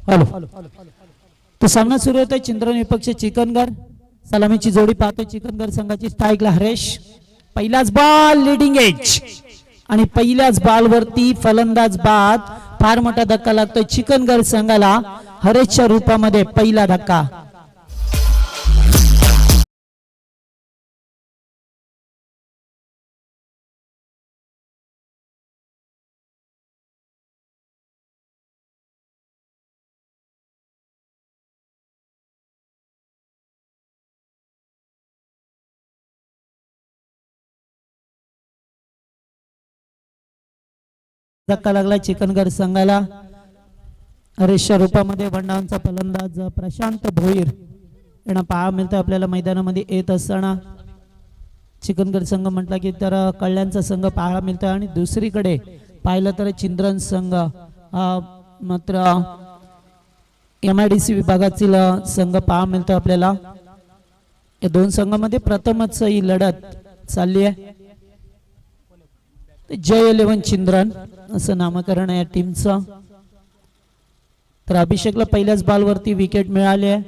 Hello तो सामना सुरू होतोय चिंद्रन विपक्ष चिकनगर सलामीची जोडी पाहतोय चिकनगर संघाची स्ट्राईकला हरेश पहिलाच बॉल लीडिंग एज आणि पहिल्याच बॉलवरती फलंदाज बाद फार मोठा धक्का लागतोय चिकनगर संघाला हरेशच्या रूपामध्ये पहिला धक्का धक्का लागला चिकनगर संघाला हरेशच्या रूपामध्ये बंडांचा फलंदाज प्रशांत भोईर यांना पाहा मिळतं आपल्याला मैदानामध्ये येत असताना चिकनगर संघ म्हटला की तर कल्याणचा संघ पाहायला मिळतो आणि दुसरीकडे पाहिलं तर चिंद्रन संघ मात्र MIDC विभागातील संघ पाहा मिळतो आपल्याला या दोन संघामध्ये प्रथमच ही लढत चालली आहे जय 11 चिंद्रन असं नामकरण आहे या टीमचं तर अभिषेकला पहिल्याच बॉलवरती विकेट मिळाली आहे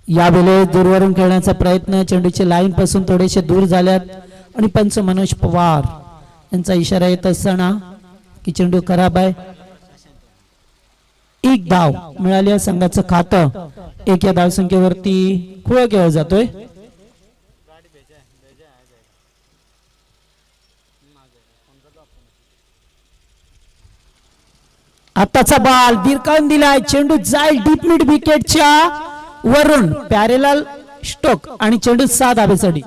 यावेळेस दूरवरून खेळण्याचा प्रयत्न चेंडूचे लाईन पासून थोडेसे दूर झाल्यात आणि पंच मनोज पवार यांचा इशारा येत असताना की चेंडू खराब आहे एक धाव मिळाली आहे संघाचं खातं एक या धावसंख्येवरती खुळा केला जातोय आताचा बॉल बिरकावून दिलाय चेंडू जाईल डीप मिड विकेटच्या वरून पॅरेलाल स्टोक आणि चेंडू 6 धावेसाठी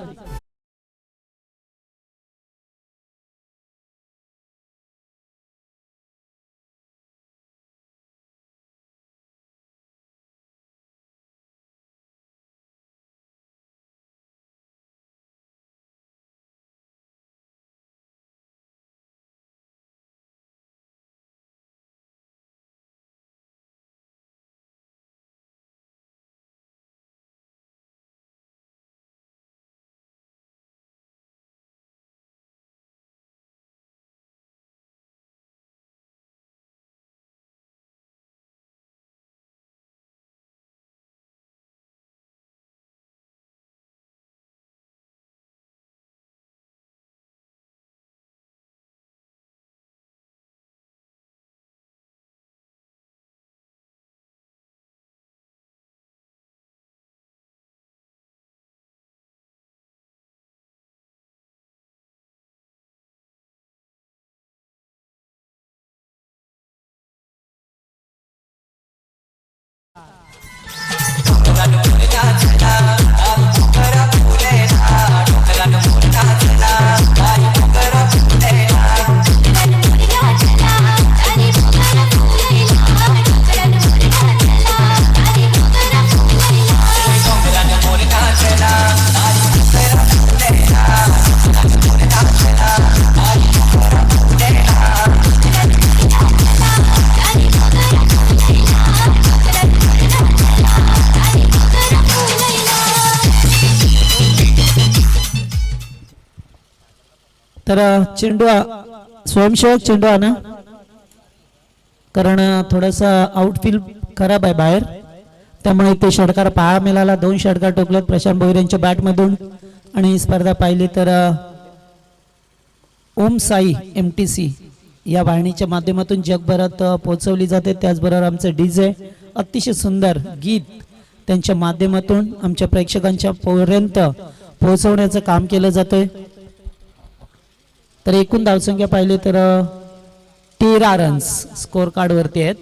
तर चेंडू स्वयंसेवक चेंडू आणा कारण थोडासा आउटफील्ड खराब आहे बाहेर त्यामुळे ते षटकार पाहायला मिळाला 2 षटकार टोकलेत प्रशांत भोईर यांच्या बॅट मधून आणि स्पर्धा पाहिली तर ओम साई MTC या वाहिनीच्या माध्यमातून जगभरात पोहोचवली जाते त्याचबरोबर आमचे DJ अतिशय सुंदर गीत त्यांच्या माध्यमातून आमच्या प्रेक्षकांच्या पर्यंत पोहोचवण्याचं काम केलं जातंय तर एकूण धावसंख्या पाहिली तर 13 रन्स स्कोर कार्ड वरती आहेत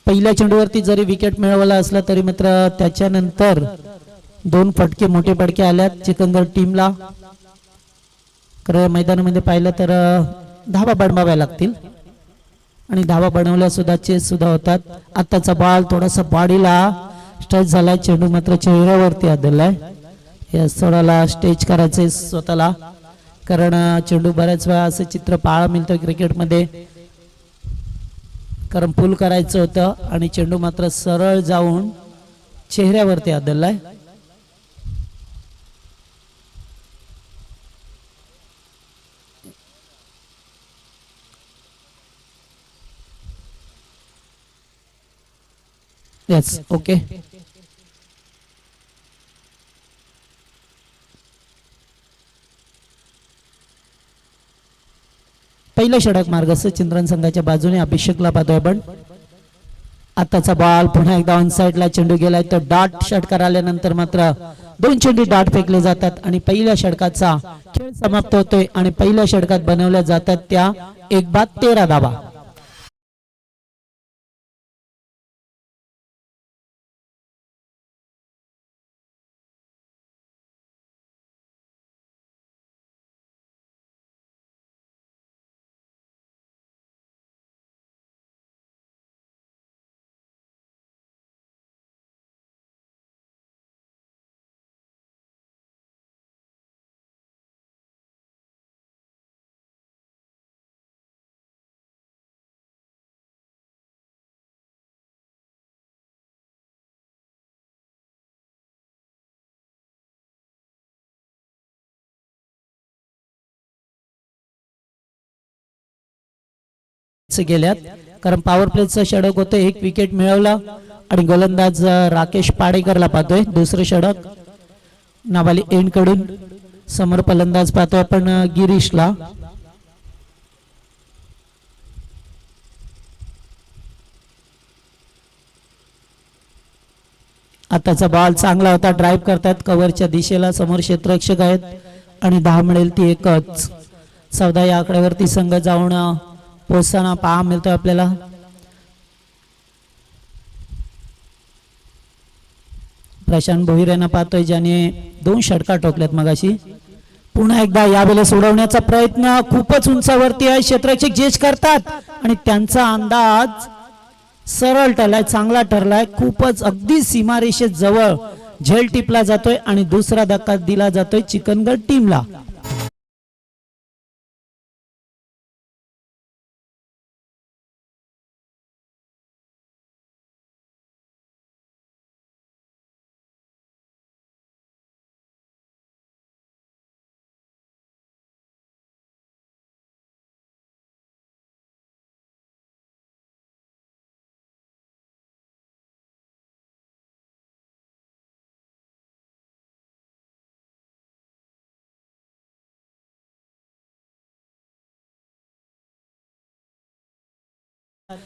पहिल्या चेंडूवरती जरी विकेट मिळवला असला तरी मात्र त्याच्यानंतर 2 फटके मोठे फटके आल्यात चिकनगर टीमला खरं मैदानामध्ये पाहिलं तर धावा बनवाव्या लागतील आणि धावा बनवल्या सुद्धा चेस सुद्धा होतात आताचा बॉल थोडासा बॉडीला स्ट्रेच झाला, चेंडू मात्र चेहऱ्यावरती आदळलाय. या सोडाला स्टेज करायचे स्वतःला, कारण चेंडू बऱ्याच वेळा असं चित्र पाहायला मिळतं क्रिकेटमध्ये, कारण पुल करायचं होतं आणि चेंडू मात्र सरळ जाऊन चेहऱ्यावरती आदळलाय. Yes, okay. पहिलं षटक मार्गस्थ चिंद्रन संघाच्या बाजूने अभिषेकला पाहतोय आपण. आताचा बॉल पुन्हा एकदा ऑन साइडला चेंडू गेलाय, तर डॉट षटकार आल्यानंतर मात्र 2 चेंडू डॉट फेकले जातात आणि पहिल्या षटकाचा खेळ समाप्त होतोय आणि पहिल्या षटकात बनवल्या जातात त्या 1 बाद 13 धावा. गेल्यात, कारण पॉवर प्लेचं षटक होतं, 1 विकेट मिळवला आणि गोलंदाज राकेश पाडेकरला पाहतोय. दुसरं षटक नावाली एंड कडून समोर फलंदाज पाहतोय आपण गिरीशला. आताचा बॉल चांगला होता, ड्राईव्ह करतात कव्हरच्या दिशेला, समोर क्षेत्ररक्षक आहेत आणि 10 मिळेल ती एकच. 14 या आकड्यावरती संघ जाऊन पोहोचताना पहा मिळतोय आपल्याला. प्रशांत भोईर यांना पाहतोय, ज्याने 2 षटकार ठोकल्यात मगाशी. पुन्हा एकदा यावेळेला सोडवण्याचा प्रयत्न खूपच उंचावरती आहे, क्षेत्ररक्षक जेच करतात आणि त्यांचा अंदाज सरळ ठरलाय, चांगला ठरलाय, खूपच अगदी सीमारेषे जवळ झेल टिपला जातोय आणि दुसरा धक्का दिला जातोय चिकनगड टीमला.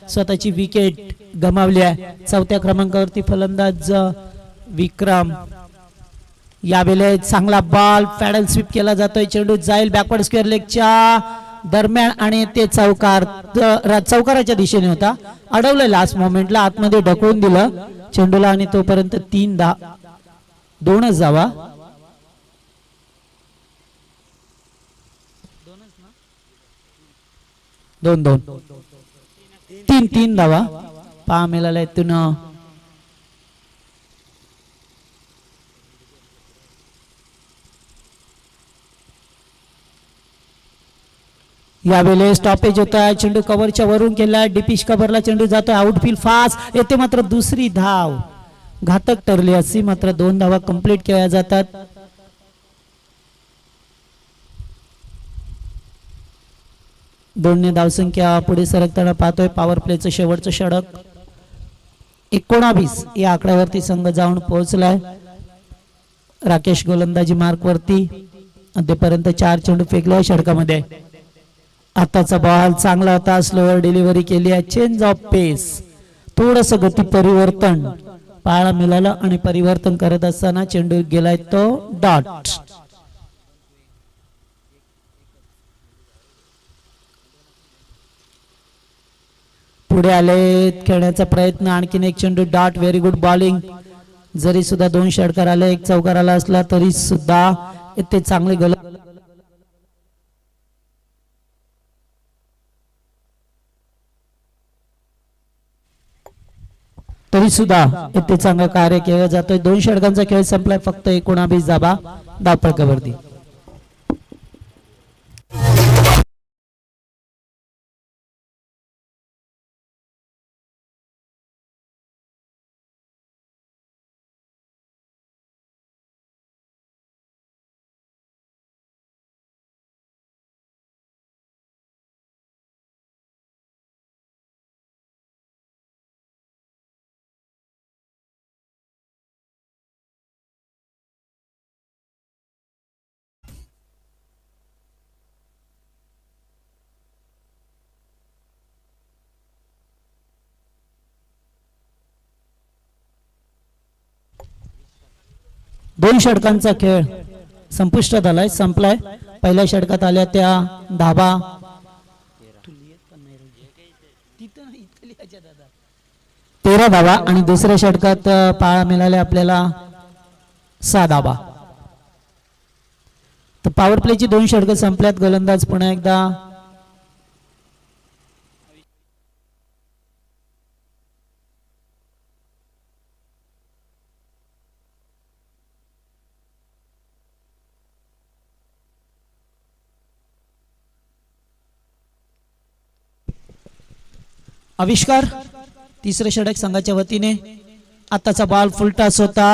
स्वतःची विकेट गमावली आहे. 4थ्या क्रमांकावरती फलंदाज विक्रम. यावेळेला चांगला बॉल पॅडल स्वीप केला जातोय, चेंडू जाईल बॅकवर्ड स्क्वेअर लेगच्या दरम्यान आणि ते चौकाराच्या दिशेने होता, अडवलं लास्ट मोमेंटला, आतमध्ये ढकलून दिलं चेंडूला आणि तोपर्यंत 2च जावा. दोन 3 धावा पहा मिळाल्या इथून. यावेळेला स्टॉपेज होता, चेंडू कव्हरच्या वरून केला, डीपिश कव्हरला चेंडू जातोय, आउटफील्ड फास्ट येते, मात्र दुसरी धाव घातक ठरली अशी, मात्र 2 धावा कंप्लीट केल्या जातात. दोन्ही धावसंख्या पुढे सरकताना पाहतोय. पॉवर प्लेचं शेवटचं षटक 19 या आकड्यावरती संघ जाऊन पोहोचलाय. राकेश गोलंदाजी मार्क वरती, अद्यापर्यंत 4 चेंडू फेकले षटकामध्ये. आताचा बॉल चांगला होता, स्लोअर डिलिव्हरी केली आहे, चेंज ऑफ पेस, थोडस गती परिवर्तन पाहायला मिळालं आणि परिवर्तन करत असताना चेंडू गेलाय तो डॉट. पुढे आले खेळण्याचा प्रयत्न, आणखीन एक चेंडू डॉट. Very good bowling. जरी सुद्धा 2 षटकार आले, 1 चौकार आला असला तरी सुद्धा इथे चांगले गोल. तो तरी सुद्धा इथे चांगलं कार्य केलं जातोय. 2 षटकांचा खेळ संपलाय, फक्त 19 धाबा धावपळकावरती. दोन षटकांचा खेळ संपुष्टात आलाय, संपलाय. पहिल्या षटकात आल्या त्या धाबा 13 धाबा आणि दुसऱ्या षटकात पाळा मिळाले आपल्याला 6 धाबा. तर पॉवर प्लेची 2 षटकं संपल्यात. गोलंदाज पुन्हा एकदा आविष्कार. तिसरे षटक संघाच्या वतीने. आताचा बॉल फुलटास होता,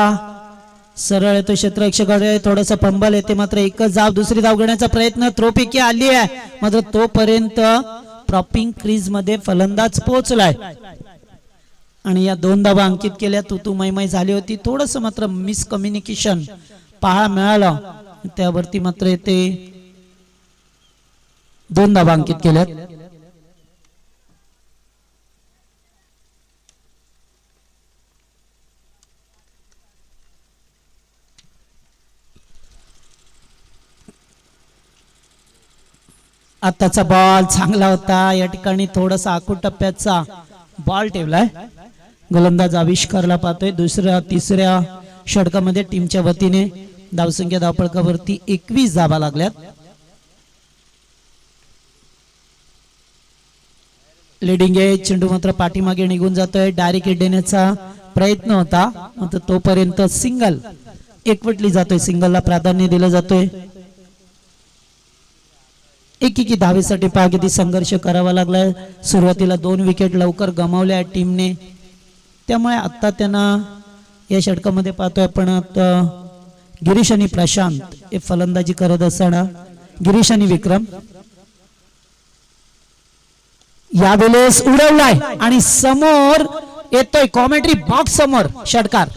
सरळ येतो क्षेत्ररक्षकाकडे, थोडासा पंबल येते, मात्र एकच धाव. दुसरी धाव घेण्याचा प्रयत्न, थ्रोपिकी आली आहे, मात्र तोपर्यंत प्रॉपिंग क्रीज मध्ये फलंदाज पोहोचलाय आणि या 2 धावा अंकित केल्या. तू मैमय झाली होती, थोडस मात्र मिसकम्युनिकेशन पाहायला मिळालं, त्यावरती मात्र येते 2 धावा अंकित केल्यात. आताचा बॉल चांगला होता, या ठिकाणी थोडासा आखूड टप्प्याचा बॉल ठेवलाय. गोलंदाज आविष्कारला पाहतोय. दुसऱ्या तिसऱ्या षटकामध्ये टीमच्या वतीने धावसंख्या धावपळकावरती 21 धावा लागल्यात. Leading age. चेंडू मात्र पाठीमागे निघून जातोय. डायरेक्ट हिट देण्याचा प्रयत्न होता, मात्र तोपर्यंत सिंगल एकवटली जातोय, सिंगलला प्राधान्य दिलं जातोय. एकेकी धावेसाठी पहा किती संघर्ष करावा लागलाय. सुरुवातीला 2 विकेट लवकर गमावल्या टीमने, त्यामुळे आता त्यांना या षटकामध्ये पाहतोय आपण गिरीश आणि प्रशांत हे फलंदाजी करत असताना गिरीश आणि विक्रम यावेळेस उडवलाय आणि समोर येतोय कॉमेंट्री बॉक्स समोर षटकार.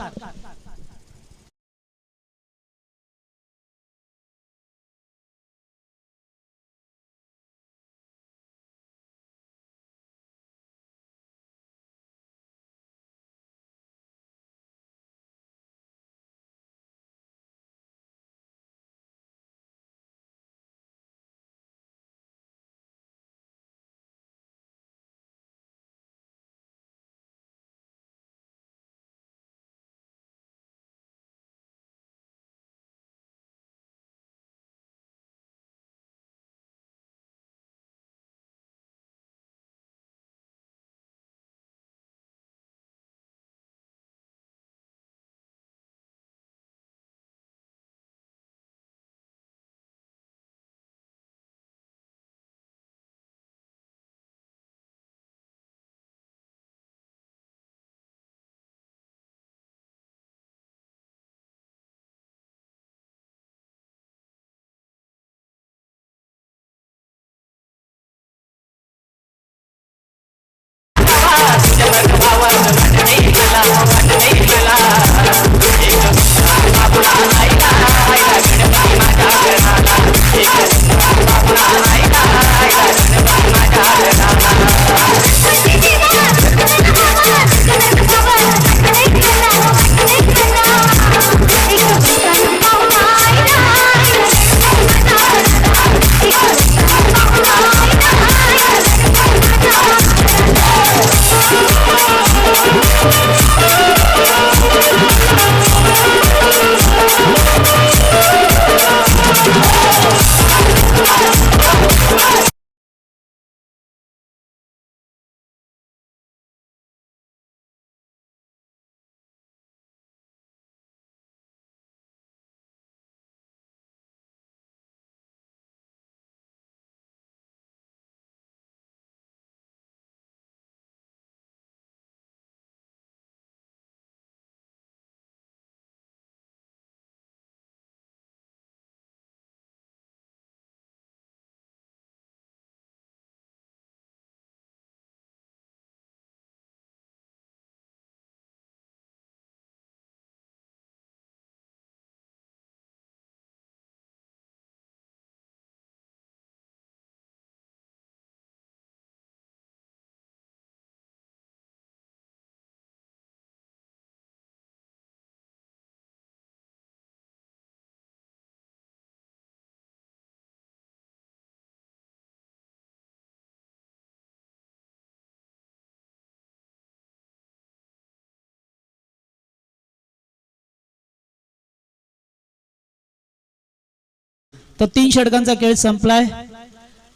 तर 3 षटकांचा खेळ संपलाय.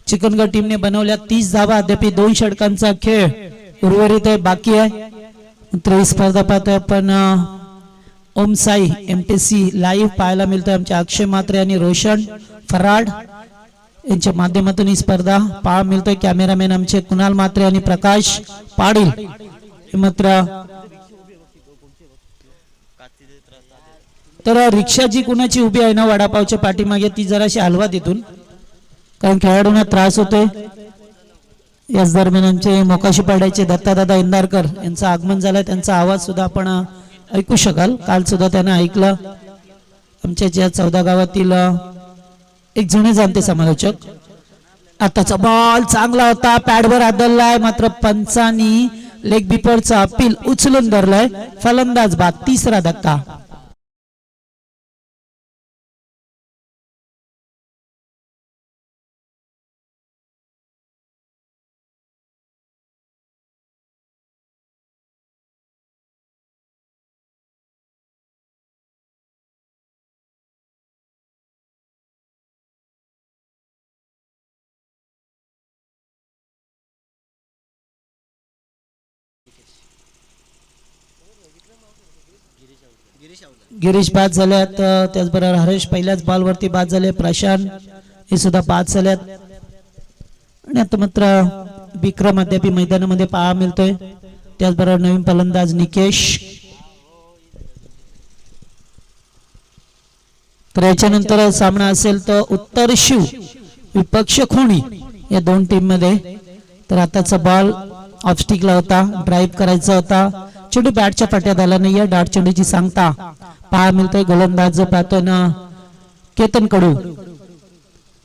चिकनगड टीमने बनवल्या 30 धावा. अद्याप 2 षटकांचा खेळ उर्वरित आहे, बाकी आहे. तर ही स्पर्धा पाहतोय आपण ओम साई MTC लाईव्ह पाहायला मिळतोय. आमचे अक्षय मात्रे आणि रोशन फराड यांच्या माध्यमातून ही स्पर्धा पाहायला मिळतोय. कॅमेरामॅन आमचे कुणाल मात्रे आणि प्रकाश पाटील. मात्र तर रिक्षा जी कुणाची उभी आहे ना वडापावच्या पाठीमागे ती जराशी हलवा तिथून, कारण खेळाडूंना त्रास होतोय. याच दरम्यान आमचे मोकाशी पाड्याचे दत्तादादा इंदारकर यांचं आगमन झालंय. त्यांचा आवाज सुद्धा आपण ऐकू शकाल. काल सुद्धा त्याने ऐकलं. आमच्या ज्या 14 गावातील एक जुने जाणते समालोचक. आताचा बॉल चांगला होता, पॅडवर आदळलाय, मात्र पंचांनी लेग बिपरचा अपील उचलून धरलाय. फलंदाज बाद, तिसरा धक्का. गिरीश बाद झाल्यात. त्याचबरोबर हरेश पहिल्याच बॉलवरती बाद झाले. प्रशांत हे सुद्धा बाद झाल्यात. आणि आता मात्र विक्रम अद्याप मैदानामध्ये पाहायला मिळतोय. त्याचबरोबर नवीन फलंदाज निकेश. तर याच्यानंतर सामना असेल तर उत्तर शिव विपक्ष खोणी या दोन टीम मध्ये. तर आताचा बॉल ऑफस्टिकला होता, ड्राईव्ह करायचा होता. चेंडू बॅटच्या पाट्यात आला नाही. डाट चेंडूची सांगता पाहा मिळतोय. गोलंदाज जो पाहतोय ना केतन कडू,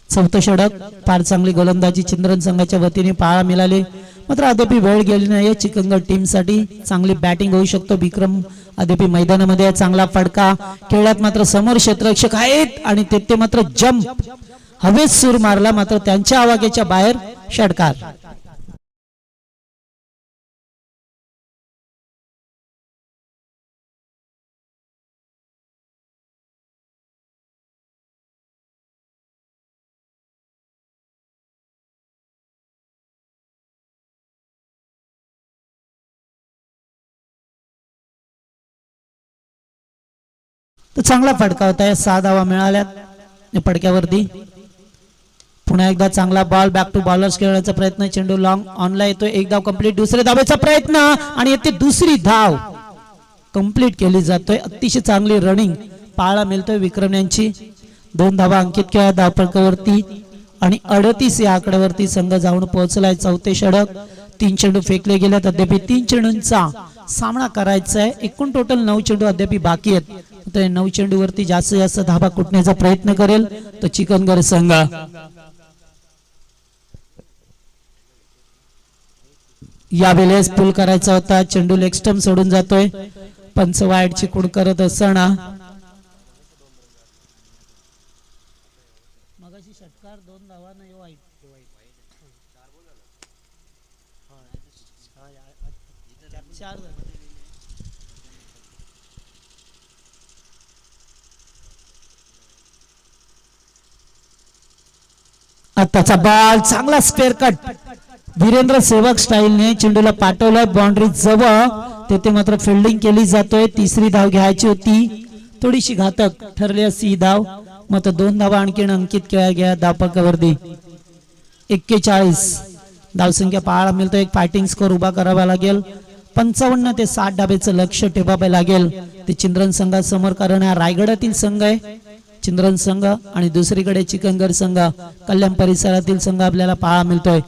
चौथं षटक. फार चांगली गोलंदाजी चिंद्रन संघाच्या वतीने पाहायला मिळाली. मात्र अद्याप वेळ गेली नाही चिकनगड टीम साठी. चांगली बॅटिंग होऊ शकतो. विक्रम अद्याप मैदानामध्ये चांगला फटका खेळात, मात्र समोर क्षेत्ररक्षक आहेत आणि ते मात्र जम्प हवेत सूर मारला, मात्र त्यांच्या आवाक्याच्या बाहेर षटकार. तर चांगला फटका होता. 6 धावा मिळाल्यात फटक्यावरती. पुन्हा एकदा चांगला बॉल बॅक टू बॉलर्स खेळण्याचा प्रयत्न. चेंडू लॉंग ऑनला येतोय. एक धाव कंप्लीट. दुसऱ्या धावेचा प्रयत्न आणि येते दुसरी धाव कंप्लीट केली जातोय. अतिशय चांगली रनिंग पाहायला मिळतोय विक्रम यांची. 2 धावा अंकित केल्या धावफलकावरती आणि 38 या आकड्यावरती संघ जाऊन पोहोचलाय. चौथे षटक. 3 चेंडू फेकले गेलेत. अद्याप 3 चेंडूंचा सामना करायचा आहे. एकूण टोटल 9 चेंडू अद्याप बाकी आहेत. तर 9 चेंडूवरती जास्तीत जास्त धाबा कुटण्याचा प्रयत्न करेल तो चिकनगड संघ. यावेळेस पूल करायचा होता. चेंडू लेग स्टंप सोडून जातोय. पंच वाईडची कुड करत असताना मगाशी षटकार 2 धावा नाही वाईट. आताचा बॉल चांगला स्पेअर कट. वीरेंद्र सेवक स्टाईलने चेंडूला पाठवलाय बाउंड्री जवळ. तेथे मात्र फिल्डिंग केली जातोय. तिसरी धाव घ्यायची होती. थोडीशी घातक ठरली असती धाव, मात्र 2 धावा आणखीन अंकित केल्या गेल्या धावफलकावरती. 41 धावसंख्या पाहायला मिळतो. एक फायटिंग स्कोर उभा करावा लागेल. 55 ते 60 धाबेचं लक्ष ठेवावे लागेल ते चिंद्रन संघासमोर, कारण हा रायगडातील संघ आहे चिंद्रन संघ आणि दुसरीकडे चिकनगड संघ कल्याण परिसरातील संघ आपल्याला पाहायला मिळतोय.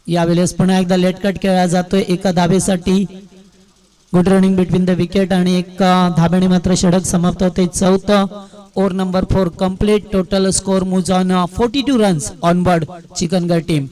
यावेळेस पुन्हा एकदा लेट कट खेळला जातोय एका धाबेसाठी. Good running between the wicket आणि एक धाब्याने मात्र षटक समाप्त होते. चौथं over number 4 complete. Total score moves on 42 runs on board चिकनगड टीम.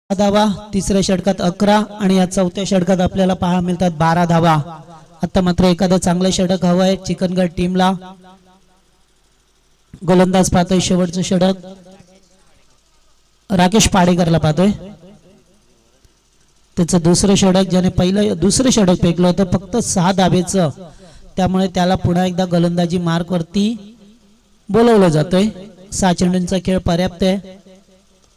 धावा, तिसऱ्या षटकात 11 आणि या चौथ्या षटकात आपल्याला पाहायला मिळतात 12 धावा. आता मात्र एखादं चांगलं षटक हवं आहे चिकनगड टीमला. गोलंदाज पाहतोय शेवटचं षटक राकेश पाडेकरला पाहतोय. त्याचं दुसरं षटक ज्याने दुसरं षटक फेकलं होतं फक्त 6 धावेचं, त्यामुळे त्याला पुन्हा एकदा गोलंदाजी मार्क वरती बोलवलं जातंय. 6 चेंडूंचा खेळ पर्याप्त आहे.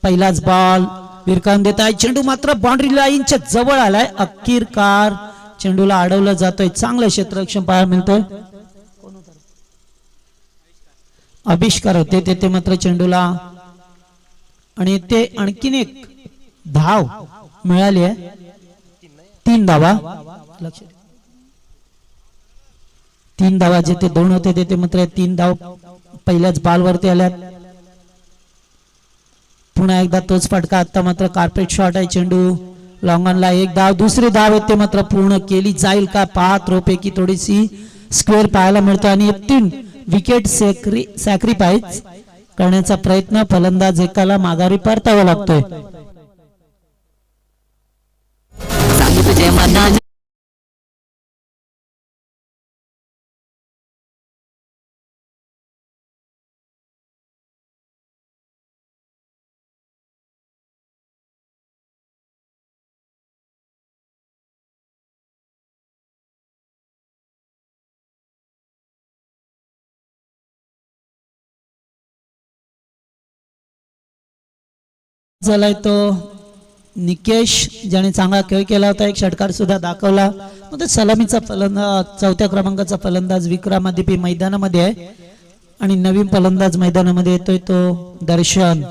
पहिलाच बॉल विरकावून देत आहे. चेंडू मात्र बाउंड्री लाईनच्या जवळ आलाय. अखेरकार चेंडूला अडवलं जातोय. चांगलं क्षेत्ररक्षण पाहायला मिळतोय. आविष्कार होते ते मात्र चेंडूला आणि ते आणखीन एक धाव मिळाली आहे. 3 धावा. 3 धावा जे ते 2 होते ते मात्र 3 धाव पहिल्याच बॉल वरती आल्यात. पुन्हा एकदा तोच फटका. आता मात्र कार्पेट शॉट आहे. चेंडू लॉंगॉनला एक धाव. दुसरी धाव येते मात्र पूर्ण केली जाईल का? 5 थ्रोपैकी थोडीशी स्क्वेअर पाहायला मिळतो आणि 3 विकेट सॅक्रिफाईस करण्याचा प्रयत्न फलंदाज एकाला माघारी परतावा लागतोय. झालाय तो निकेश ज्याने चांगला खेळ केला होता. एक षटकार सुद्धा दाखवला. मग सलामीचा फलंदाज 4थ्या क्रमांकाचा फलंदाज विक्रमादिपी मैदानामध्ये आहे आणि नवीन फलंदाज मैदानामध्ये येतोय तो दर्शन.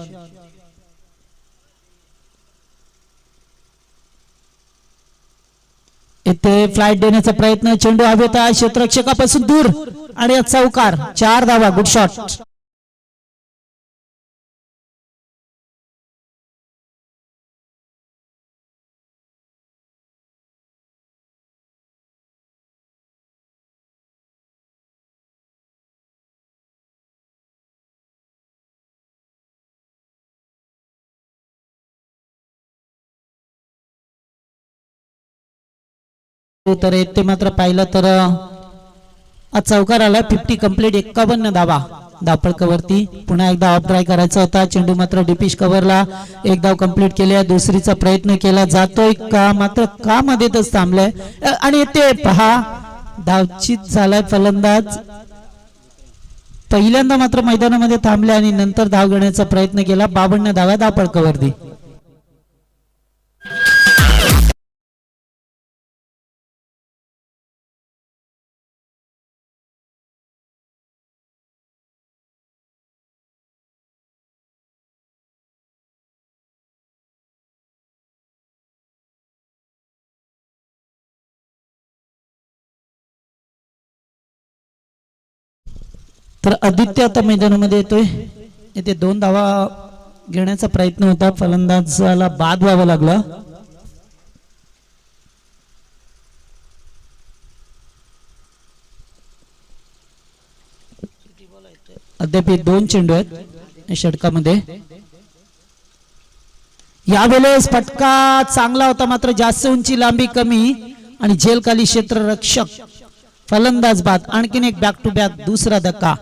इथे फ्लाइट देण्याचा प्रयत्न. चेंडू हवेत आहे क्षेत्ररक्षकापासून दूर आणि चौकार. 4 धावा. Good shot. तर ते मात्र पाहिलं तर चौकार आला. 50 कंप्लीट. 51 धावा धावफलकावरती. पुन्हा एकदा ऑफ ड्राय करायचा होता. चेंडू मात्र डिपिश कव्हरला. एक धाव कंप्लीट केली. दुसरीचा प्रयत्न केला जातोय का? मात्र का मध्येच थांबलाय आणि ते पहा धावचित झालाय. फलंदाज पहिल्यांदा मात्र मैदानामध्ये थांबले आणि नंतर धाव घेण्याचा प्रयत्न केला. 52 धावा धावफलकावरती. तर आदित्य आता मैदानामध्ये येतोय. इथे 2 धावा घेण्याचा प्रयत्न होता. फलंदाजाला बाद व्हावं लागलं. अद्याप 2 चेंडू आहेत षटकामध्ये. यावेळेस फटका चांगला होता मात्र जास्त उंची लांबी कमी आणि झेलखाली क्षेत्ररक्षक. फलंदाज बाद. आणखीन एक बॅक टू बॅक दुसरा धक्का.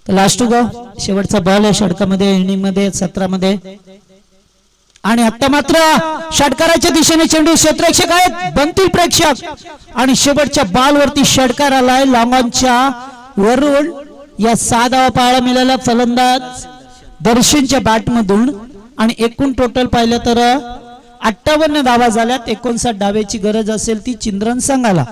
लास्ट गो शेवटचा बॉल आहे षटकामध्ये. इनिंग मध्ये 17 मध्ये. आणि आता मात्र षटकाराच्या दिशेने चेंडू. क्षेत्ररक्षक आहेत. बनतील प्रेक्षक आणि शेवटच्या बॉल वरती षटकार आलाय लॉंगॉनच्या वरून. या 6 धावा पाहायला मिळाल्या फलंदाज दर्शनच्या बॅट मधून आणि एकूण टोटल पाहिलं तर 58 धावा झाल्यात. 59 धावेची गरज असेल ती चिंद्रन संघाला.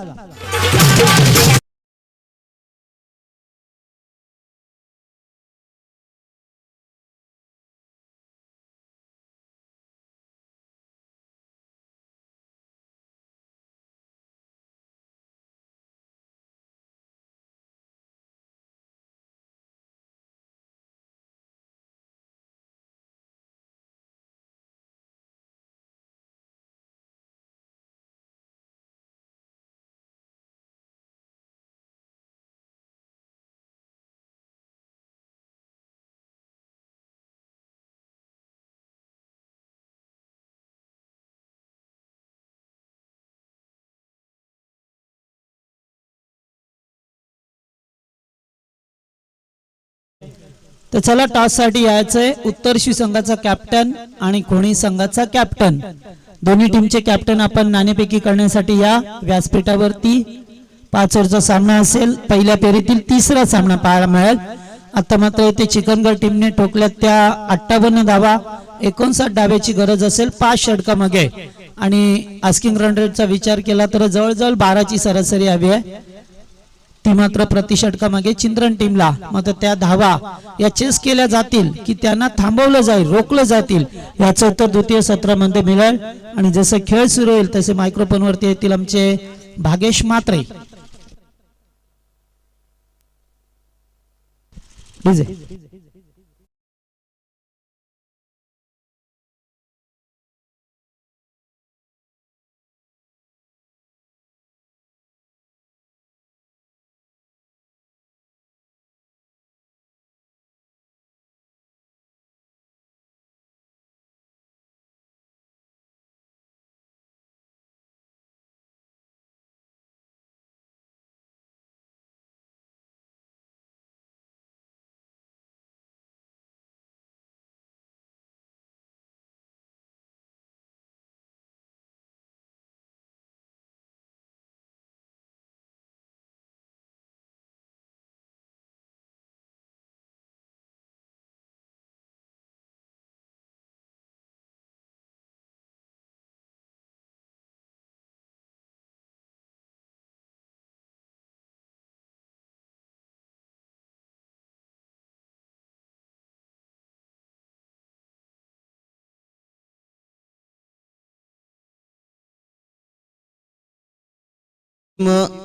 तर चला टॉस साठी यायचंय उत्तरशी संघाचा कॅप्टन आणि कोणी संघाचा कॅप्टन दोन्ही टीमचे कॅप्टन आपण नाणेफेकी करण्यासाठी या व्यासपीठावरती 5 ओव्हरचा सामना असेल पहिल्या फेरीतील तिसरा सामना पाहायला मिळेल आता मात्र येथे चिकनगड टीमने ठोकल्यात त्या 58 धावा 59 धाब्याची गरज असेल 5 षटकांमध्ये आणि आस्किंग रन रेटचा विचार केला तर जवळजवळ 12 ची सरासरी हवी आहे ती मात्र प्रति षटकामागे चिंद्रन टीमला मात्र त्या धावा या चेस केल्या जातील की त्यांना थांबवलं जाईल रोखलं जातील याचं उत्तर द्वितीय सत्रामध्ये मिळेल आणि जसं खेळ सुरू होईल तसे मायक्रोफोन वरती येतील आमचे भागेश मात्रे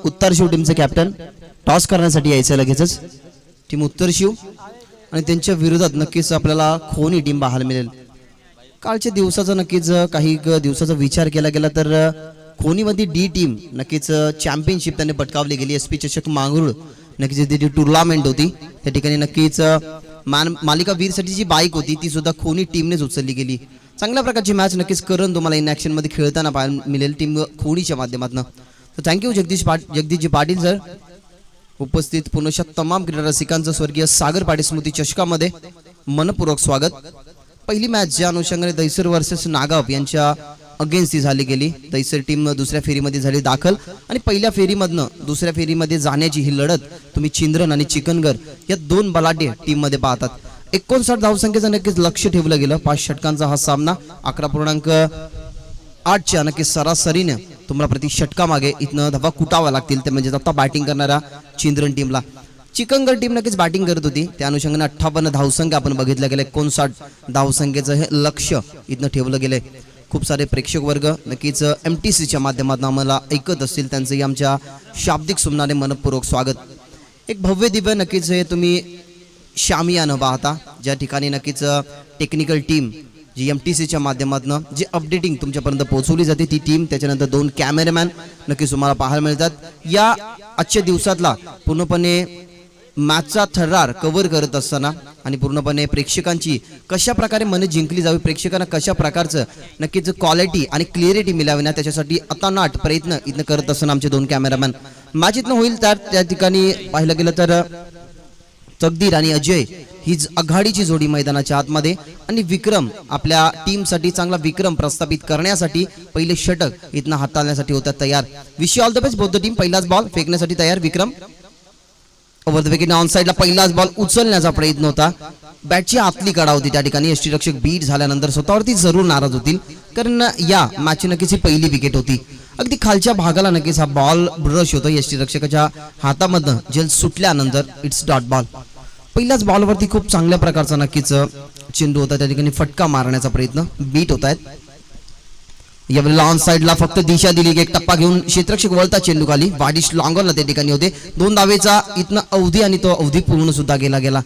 उत्तर शिव टीमचे कॅप्टन टॉस करण्यासाठी यायचं लगेचच टीम उत्तर शिव आणि त्यांच्या विरोधात नक्कीच आपल्याला खोनी टीम पाहायला मिळेल कालच्या दिवसाचा नक्कीच काही दिवसाचा विचार केला गेला तर खोनीमध्ये डी टीम नक्कीच चॅम्पियनशिप त्यांनी पटकावली गेली एसपी चषक मांगरूळ नक्कीच ती टुर्नामेंट होती त्या ठिकाणी नक्कीच मालिका वीरसाठी जी बाईक होती ती सुद्धा खोनी टीमनेच उचलली गेली चांगल्या प्रकारची मॅच नक्कीच करून तुम्हाला इन ॲक्शन मध्ये खेळताना पाहायला मिळेल टीम खोनीच्या माध्यमातून तर थँक्यू जगदीशजी पाटील सर उपस्थित पुनश्च तमाम क्रीडा रसिकांचं स्वर्गीय सागर पाटील स्मृती चषकामध्ये मनपूर्वक स्वागत पहिली मॅच ज्या अनुषंगाने दैसर वर्सेस नागाव यांच्या अगेन्स्ट झाली गेली दैसर टीम दुसऱ्या फेरीमध्ये झाली दाखल आणि पहिल्या फेरीमधनं दुसऱ्या फेरीमध्ये जाण्याची ही लढत तुम्ही चिंद्रन आणि चिकनगर या दोन बलाढ्य टीम मध्ये पाहतात 59 धावसंख्येचं नक्कीच लक्ष ठेवलं गेलं 5 षटकांचा हा सामना 11.8च्या नक्कीच सरासरीने तुम्हाला प्रति षटकामागे इथनं धावा कुटावा लागतील ते म्हणजे आता बॅटिंग करणारा चिंद्रन टीमला चिकनगड टीम नक्कीच बॅटिंग करत होती त्या अनुषंगाने 58 धावसंख्या आपण बघितलं गेलं 59 धावसंख्येचं हे लक्ष इथनं ठेवलं गेलंय खूप सारे प्रेक्षक वर्ग नक्कीच MTCच्या माध्यमातून आम्हाला ऐकत असतील त्यांचंही आमच्या शाब्दिक सुमनाने मनपूर्वक स्वागत एक भव्य दिव्य नक्कीच हे तुम्ही शामियानं पाहता ज्या ठिकाणी नक्कीच टेक्निकल टीम जी MTCच्या माध्यमातून जी अपडेटिंग तुमच्यापर्यंत पोहोचवली जाते ती टीम त्याच्यानंतर 2 कॅमेरामॅन नक्कीच तुम्हाला पाहायला मिळतात या आजच्या दिवसातला पूर्णपणे मॅचचा थरार कव्हर करत असताना आणि पूर्णपणे प्रेक्षकांची कशा प्रकारे मन जिंकली जावी प्रेक्षकांना कशा प्रकारचं नक्कीच क्वालिटी आणि क्लिअरिटी मिळावी ना त्याच्यासाठी अतोनाट प्रयत्न इथनं करत असताना आमचे 2 कॅमेरामॅन मॅच इथनं होईल तर त्या ठिकाणी पाहिलं गेलं तर तकदीर आणि अजय ही आघाडीची जोडी मैदानाच्या आतमध्ये आणि विक्रम आपल्या टीमसाठी चांगला विक्रम प्रस्थापित करण्यासाठी पहिले षटक इथनं हाताळण्यासाठी होतात तयार wish you all the best both the team पहिलाच बॉल फेकण्यासाठी तयार विक्रम ओव्हर द विकेट ऑन साइडला पहिलाच बॉल उचलण्याचा प्रयत्न होता बॅटची आतली कडा होती त्या ठिकाणी एसटी रक्षक बीट झाल्यानंतर स्वतःवरती जरूर नाराज होतील कारण या मॅचची नक्कीच ही पहिली विकेट होती अगदी खालच्या भागाला नक्कीच हा बॉल ब्रश होतो एसटी रक्षकाच्या हातामधनं जेल सुटल्यानंतर इट्स डॉट बॉल पहिल्याच बॉलवरती खूप चांगल्या प्रकारचा नक्कीच चेंडू होता त्या ठिकाणी फटका मारण्याचा प्रयत्न बीट होत आहेत यावेळेला ऑन साइडला फक्त दिशा दिली एक टप्पा घेऊन क्षेत्ररक्षक वळता चेंडू खाली वाडिश लॉंगरला त्या ठिकाणी होते 2 धावेचा इथनं अवधी आणि तो अवधी पूर्ण सुद्धा गेला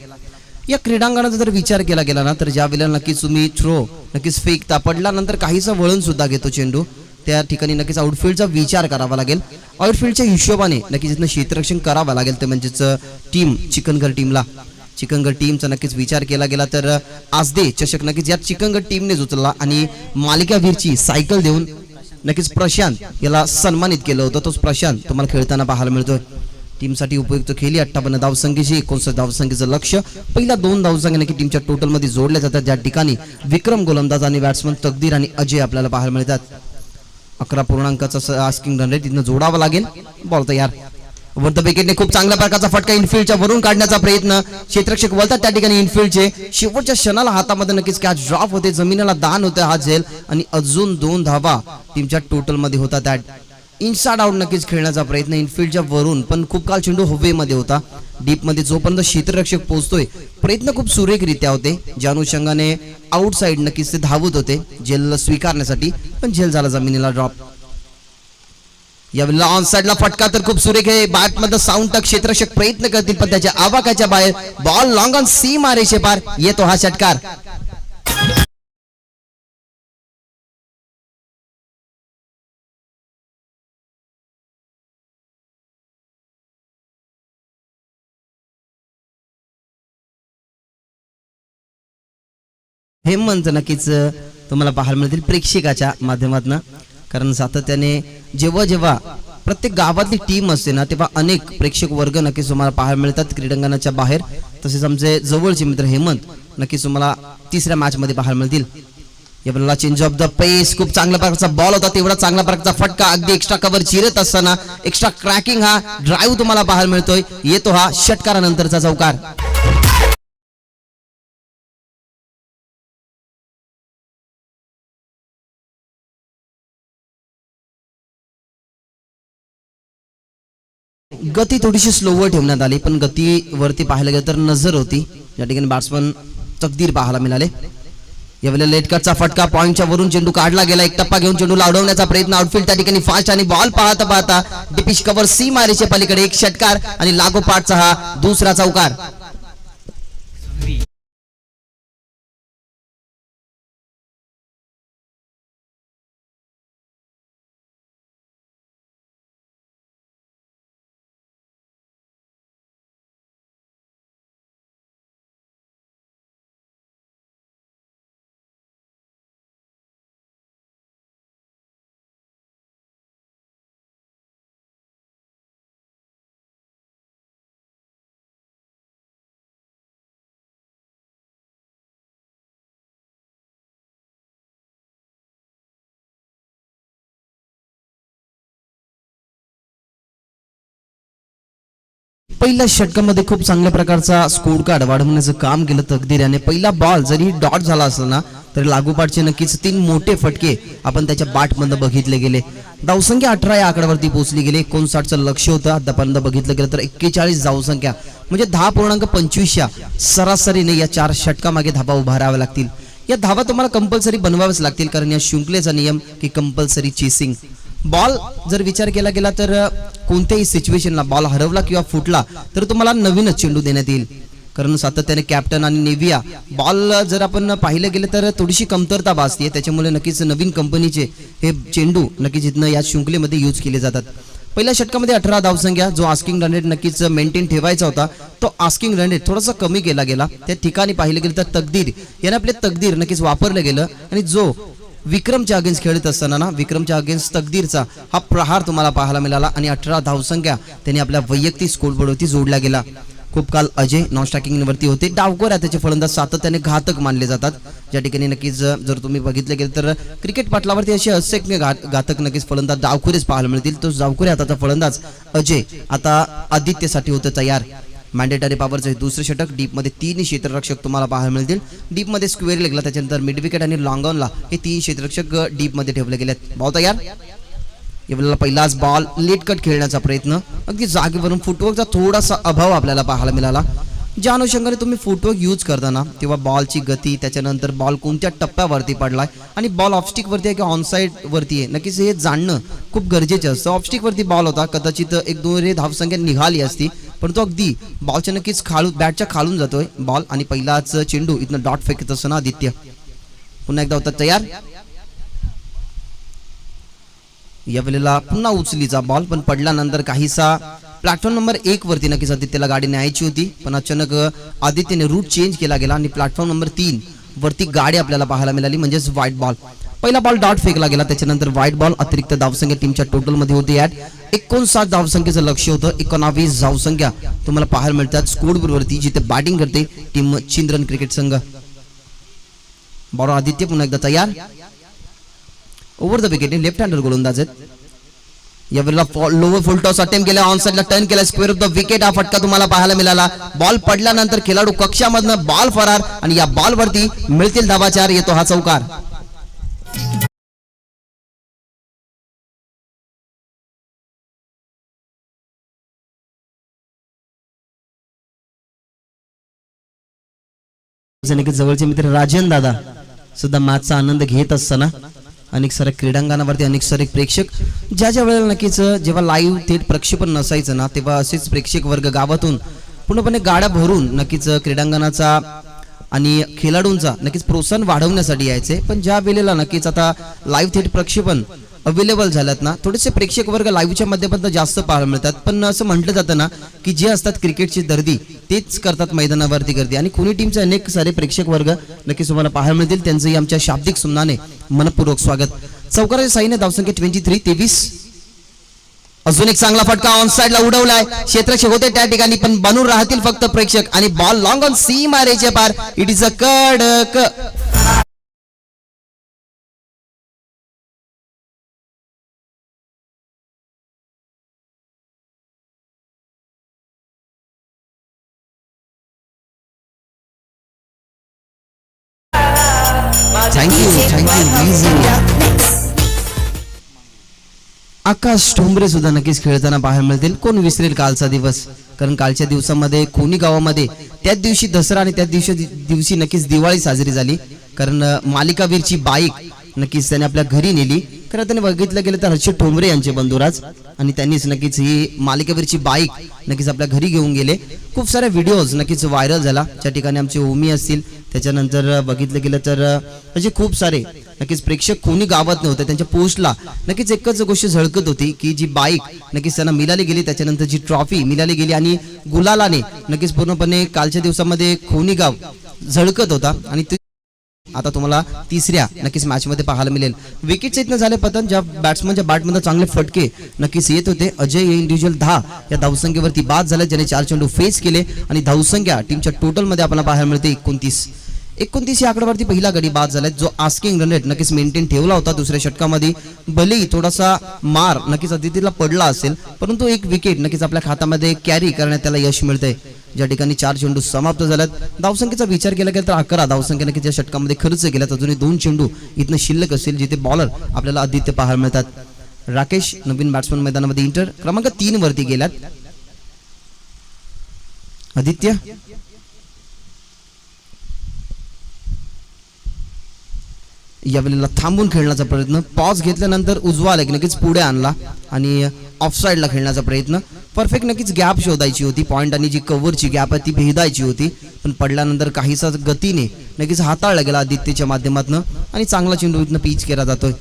या क्रीडांगणाचा जर विचार केला गेला ना तर ज्या वेळेला नक्कीच तुम्ही थ्रो नक्कीच फेकता पडल्यानंतर काहीसा वळण सुद्धा घेतो चेंडू त्या ठिकाणी नक्कीच आउटफील्डचा विचार करावा लागेल आउटफील्डच्या हिशोबाने नक्कीच इथनं क्षेत्ररक्षण करावं लागेल ते म्हणजेच टीम चिकनगड टीमचा नक्कीच विचार केला गेला तर आज दे चषक नक्कीच या चिकनगड टीमनेच उचलला आणि मालिकावीरची सायकल देऊन नक्कीच प्रशांत याला सन्मानित केलं होतं तोच प्रशांत तुम्हाला खेळताना पाहायला मिळतोय टीमसाठी उपयुक्त खेळली. 58 धावसंख्येची 59 धावसंख्येचं लक्ष्य. पहिल्या 2 धावसंख्या नक्की टीमच्या टोटल मध्ये जोडल्या जातात, ज्या ठिकाणी विक्रम गोलंदाज आणि बॅट्समन तकदीर आणि अजय आपल्याला पाहायला मिळतात. 11 पूर्णांकाचा आस्किंग रन रेट इथनं जोडावा लागेल. बॉल तयार. वर द विकेटने खूप चांगल्या प्रकारचा फटका इनफिल्डच्या वरून काढण्याचा प्रयत्न. क्षेत्ररक्षक वळतात त्या ठिकाणी इनफिल्डचे. शेवटच्या क्षणाला हातामध्ये नक्कीच कॅच ड्रॉप होते, जमिनीला दान होते हा झेल आणि अजून 2 धावा टीमच्या टोटल मध्ये होतात. इनसाइड आउट नक्कीच खेळण्याचा प्रयत्न इनफिल्डच्या वरून, पण खूप काल चेंडू हवेमध्ये होता. डीप मध्ये जोपर्यंत क्षेत्ररक्षक पोहोचतोय प्रयत्न खूप सुरेखरित्या होते, ज्या अनुषंगाने आउटसाइड नक्कीच ते धावत होते झेल स्वीकारण्यासाठी, पण झेल झाला जमिनीला ड्रॉप. यावेळेला ऑन साइडला फटका तर खूप सुरेख आहे. बॅट मध्ये साऊंड टक क्षेत्ररक्षक प्रयत्न करतील, पण त्याच्या आवाकाच्या बाहेर. बॉल लॉंग ऑन सी मारेचे पार येतो हा षटकार. हेमंत नक्कीच तुम्हाला पाहायला मिळतील प्रेक्षकाच्या माध्यमातून, कारण सातत्याने जेव्हा जेव्हा प्रत्येक गावातली टीम असते ना, तेव्हा अनेक प्रेक्षक वर्ग नक्कीच तुम्हाला पाहायला मिळतात क्रीडांगणाच्या बाहेर. तसेच आमचे जवळचे मित्र हेमंत नक्कीच तुम्हाला तिसऱ्या मॅच मध्ये पाहायला मिळतील. यावेळेला चेंज ऑफ द पेस, खूप चांगल्या प्रकारचा बॉल होता, तेवढा चांगल्या प्रकारचा फटका. अगदी एक्स्ट्रा कव्हर चिरत असताना एक्स्ट्रा क्रॅकिंग हा ड्राईव्ह तुम्हाला पाहायला मिळतोय. येतो हा षटकारानंतरचा चौकार. गती थोडीशी स्लोवर ठेवण्यात आली, पण गतीवरती पाहायला गेलं तर नजर होती, या ठिकाणी बॅट्समन तकदीर पाहायला मिळाले. यावेळेला लेट कटचा फटका, पॉइंटच्या वरून चेंडू काढला गेला. एक टप्पा घेऊन चेंडूला अडवण्याचा प्रयत्न. आउटफील्ड त्या ठिकाणी फास्ट आणि बॉल पाहता पाहता डिपिश कव्हर सी मारेच्या पलीकडे एक षटकार आणि लागोपाठचा हा दुसरा चौकार. पहिल्या षटकामध्ये खूप चांगल्या प्रकारचा स्कोर कार्ड वाढवण्याचं काम केलं तकदीर याने. पहिला बॉल जरी डॉट झाला असला ना, तरी लागोपाठचे नक्कीच 3 मोठे फटके आपण त्याच्या बॅटमध्ये बघितले गेले. धावसंख्या 18 या आकड्यावरती पोहोचली गेली. 59चं लक्ष होतं. आतापर्यंत बघितलं गेलं तर 41 धावसंख्या म्हणजे 10.25 या सरासरीने या 4 षटकामागे धावा उभाराव्या लागतील. या धावा तुम्हाला कंपल्सरी बनवाव्याच लागतील, कारण या शृंखलेचा नियम की कंपल्सरी चेसिंग. बॉल जर विचार केला गेला तर कोणत्याही सिच्युएशनला बॉल हरवला किंवा फुटला तर तुम्हाला नवीनच चेंडू देण्यात येईल, कारण सातत्याने कॅप्टन आणि नेव्हिया बॉल जर आपण पाहिलं गेलं तर थोडीशी कमतरता भासते. त्याच्यामुळे नक्कीच नवीन कंपनीचे हे चेंडू नक्कीच इथनं या शृंखलेमध्ये यूज केले जातात. पहिल्या षटकामध्ये 18 धावसंख्या, जो आस्किंग रन रेट नक्कीच मेंटेन ठेवायचा होता, तो आस्किंग रन रेट थोडासा कमी केला गेला. त्या ठिकाणी पाहिलं गेलं तर तकदीर याने आपले तकदीर नक्कीच वापरलं गेलं, आणि जो विक्रमच्या अगेन्स्ट खेळत असताना ना, विक्रमच्या अगेन्स्ट तकदीरचा हा प्रहार तुम्हाला पाहायला मिळाला आणि 18 धावसंख्या त्यांनी आपल्या वैयक्तिक स्कोरबोर्डवरती जोडल्या गेला. खूप काल अजय नॉन स्ट्रायकिंग वरती होते. डावखोऱ्या त्याचे फलंदाज सातत्याने घातक मानले जातात, ज्या ठिकाणी नक्कीच जर तुम्ही बघितलं गेलं तर क्रिकेट पटलावरती असे असंख्य घातक नक्कीच फलंदाज डावखोरेच पाहायला मिळतील. तो डावखोऱ्या हाताचा फलंदाज अजय आता आदित्यसाठी होतं तयार. मॅन्डेटरी पॉवरचे दुसरे षटक. डीप मध्ये 3 क्षेत्ररक्षक तुम्हाला पाहायला मिळतील. डीप मध्ये स्क्वेअर लेगला, त्याच्यानंतर मिड विकेट आणि लॉंग ऑनला हे 3 क्षेत्ररक्षक डीप मध्ये ठेवले गेलेत. बॉल तयार. यावेळेला पहिलाच बॉल लेट कट खेळण्याचा प्रयत्न. अगदी जागेवरून फुटवर्कचा थोडासा अभाव आपल्याला पाहायला मिळाला. ज्या अनुषंगाने तुम्ही फुटवर्क यूज करताना तेव्हा बॉलची गती, त्याच्यानंतर बॉल कोणत्या टप्प्यावरती पडलाय आणि बॉल ऑफस्टिक वरती आहे की ऑनसाइड वरती आहे, नक्कीच हे जाणणं खूप गरजेचं असतं. ऑफस्टिक वरती बॉल होता, कदाचित 1-2 धावसंख्या निघाली असती, पण तो अगदी बॉलच्या नक्कीच बॅटच्या खालून जातोय बॉल. आणि पहिलाच चेंडू इथनं डॉट फेकत असताना आदित्य पुन्हा एकदा होता तयार. यावेळेला पुन्हा उचलीचा बॉल, पण पडल्यानंतर काहीसा प्लॅटफॉर्म नंबर 1 वरती नक्कीच आदित्यला गाडी न्यायची होती, पण अचानक आदित्यने रूट चेंज केला गेला आणि प्लॅटफॉर्म नंबर 3 वरती गाडी आपल्याला पाहायला मिळाली, म्हणजेच व्हाईट बॉल. पहिला बॉल डॉट फेकला गेला, त्याच्यानंतर व्हाईट बॉल. अतिरिक्त धावसंख्या टीमच्या टोटल मध्ये होती 59 धावसंख्येचं लक्ष होतं. 19 धावसंख्या तुम्हाला पाहायला मिळतात स्कोर वरती, जिथे बॅटिंग करते टीम चिंद्रन क्रिकेट संघ. बॉलर आदित्य पुन्हा एकदा तयार. ओव्हर द विकेट लेफ्ट हँडर गोलंदाज आहेत. यावेळेला लोवर फुल टॉस अटेम्प्ट केला, ऑन साइडला टर्न केला, स्क्वेअर ऑफ द विकेट हा फटका तुम्हाला पाहायला मिळाला. बॉल पडल्यानंतर खेळाडू कक्षामधनं बॉल फरार आणि या बॉल वरती मिळतील धावा 4. येतो हा चौकार. जवळचे मित्र राजन दादा सुद्धा मॅचचा आनंद घेत असताना अनेक सारे क्रीडांगणावरती अनेक सारे प्रेक्षक ज्या वेळेला नक्कीच जेव्हा लाईव्ह थेट प्रक्षेपण नसायचं ना, तेव्हा असेच प्रेक्षक वर्ग गावातून पूर्णपणे गाड्या भरून नक्कीच क्रीडांगणाचा आणि खेळाडूंचा नक्कीच प्रोत्साहन वाढवण्यासाठी यायचे. पण ज्या वेळेला नक्कीच आता लाईव्ह थेट प्रक्षेपण अवेलेबल झाल्यात ना, थोडेसे प्रेक्षक वर्ग लाईव्हच्या माध्यमातून जास्त पाहायला मिळतात. पण असं म्हटलं जातं ना की जे असतात क्रिकेटची दर्दी तेच करतात मैदानावरती गर्दी, आणि कोणी टीमचे अनेक सारे प्रेक्षक वर्ग नक्कीच तुम्हाला पाहायला मिळतील. त्यांचंही आमच्या शाब्दिक सुमनाने मनपूर्वक स्वागत. चौकाराच्या साईने धावसंख्या 23. अजून एक चांगला फटका ऑन साइडला उडवलाय, क्षेत्ररक्षक होते त्या ठिकाणी पण बनून राहतील फक्त प्रेक्षक, आणि बॉल लॉंग ऑन सी मारेचे पार. इट इज अ कडक. आकाश ठोंबरे सुद्धा नक्कीच खेळताना पाहायला मिळतील. कोण विसरेल कालचा दिवस, कारण कालच्या दिवसामध्ये कोणी गावामध्ये त्याच दिवशी दसरा आणि त्याच दिवशी नक्कीच दिवाळी साजरी झाली. कारण मालिकावीरची बाईक नक्कीच त्याने आपल्या घरी नेली. खरं त्याने बघितलं गेलं तर हर्षद ठोंबरे यांचे बंधुराज, आणि त्यांनीच नक्कीच ही मालिकावीरची बाईक नक्कीच आपल्या घरी घेऊन गेले. खूप सारे व्हिडिओज नक्कीच व्हायरल झाला, त्या ठिकाणी आमचे ओमी असतील, त्याच्यानंतर बघितलं गेलं तर म्हणजे खूप सारे नक्कीच प्रेक्षक कोणी गावात नव्हते. त्यांच्या पोस्टला नक्कीच एकच गोष्ट झळकत होती की जी बाईक नक्कीच त्यांना मिळाली गेली, त्याच्यानंतर जी ट्रॉफी मिळाली गेली, आणि गुलालाने नक्कीच पूर्णपणे कालच्या दिवसामध्ये खोनी गाव झळकत होता. आणि आता तुम्हाला तिसऱ्या नक्कीच मॅच मध्ये पाहायला मिळेल. विकेटचे इथनं झाले पतन, ज्या बॅट्समनच्या बॅटमध्ये चांगले फटके नक्कीच येत होते. अजय इंडिव्हिज्युअल 10 या धावसंख्येवरती बाद झाले, ज्याने 4 चेंडू फेस केले, आणि धावसंख्या टीमच्या टोटल मध्ये आपल्याला पाहायला मिळते 29 या आकड्यावरती पहिला गडी बाद झालाय, जो आस्किंग रन रेट नक्कीच मेंटेन ठेवला होता दुसऱ्या षटकामध्ये. भलेही थोडासा मार नक्कीच अदितीला पडला असेल, परंतु एक विकेट नक्कीच आपल्या खात्यामध्ये कॅरी करण्यात त्याला यश मिळतंय. ज्या ठिकाणी 4 चेंडू समाप्त झाल्यात. धावसंख्येचा विचार केला गेला तर 11 धावसंख्या नक्कीच या षटकामध्ये खर्च केल्यात. अजूनही 2 चेंडू इथनं शिल्लक असेल, जिथे बॉलर आपल्याला आदित्य पाहायला मिळतात. राकेश नवीन बॅट्समन मैदानामध्ये इंटर क्रमांक 3 वरती गेल्यात. आदित्य यावेळेला थांबून खेळण्याचा प्रयत्न, पॉज घेतल्यानंतर उजवा लेग नक्कीच पुढे आणला आणि ऑफ साइडला खेळण्याचा प्रयत्न. परफेक्ट नक्कीच गॅप शोधायची होती, पॉइंट आणि जी कव्हरची गॅप आहे ती भेदायची होती, पण पडल्यानंतर काहीसा गतीने नक्कीच हाताळला गेला आदित्यच्या माध्यमातून, आणि चांगला चेंडू इथनं पिच केला जातोय.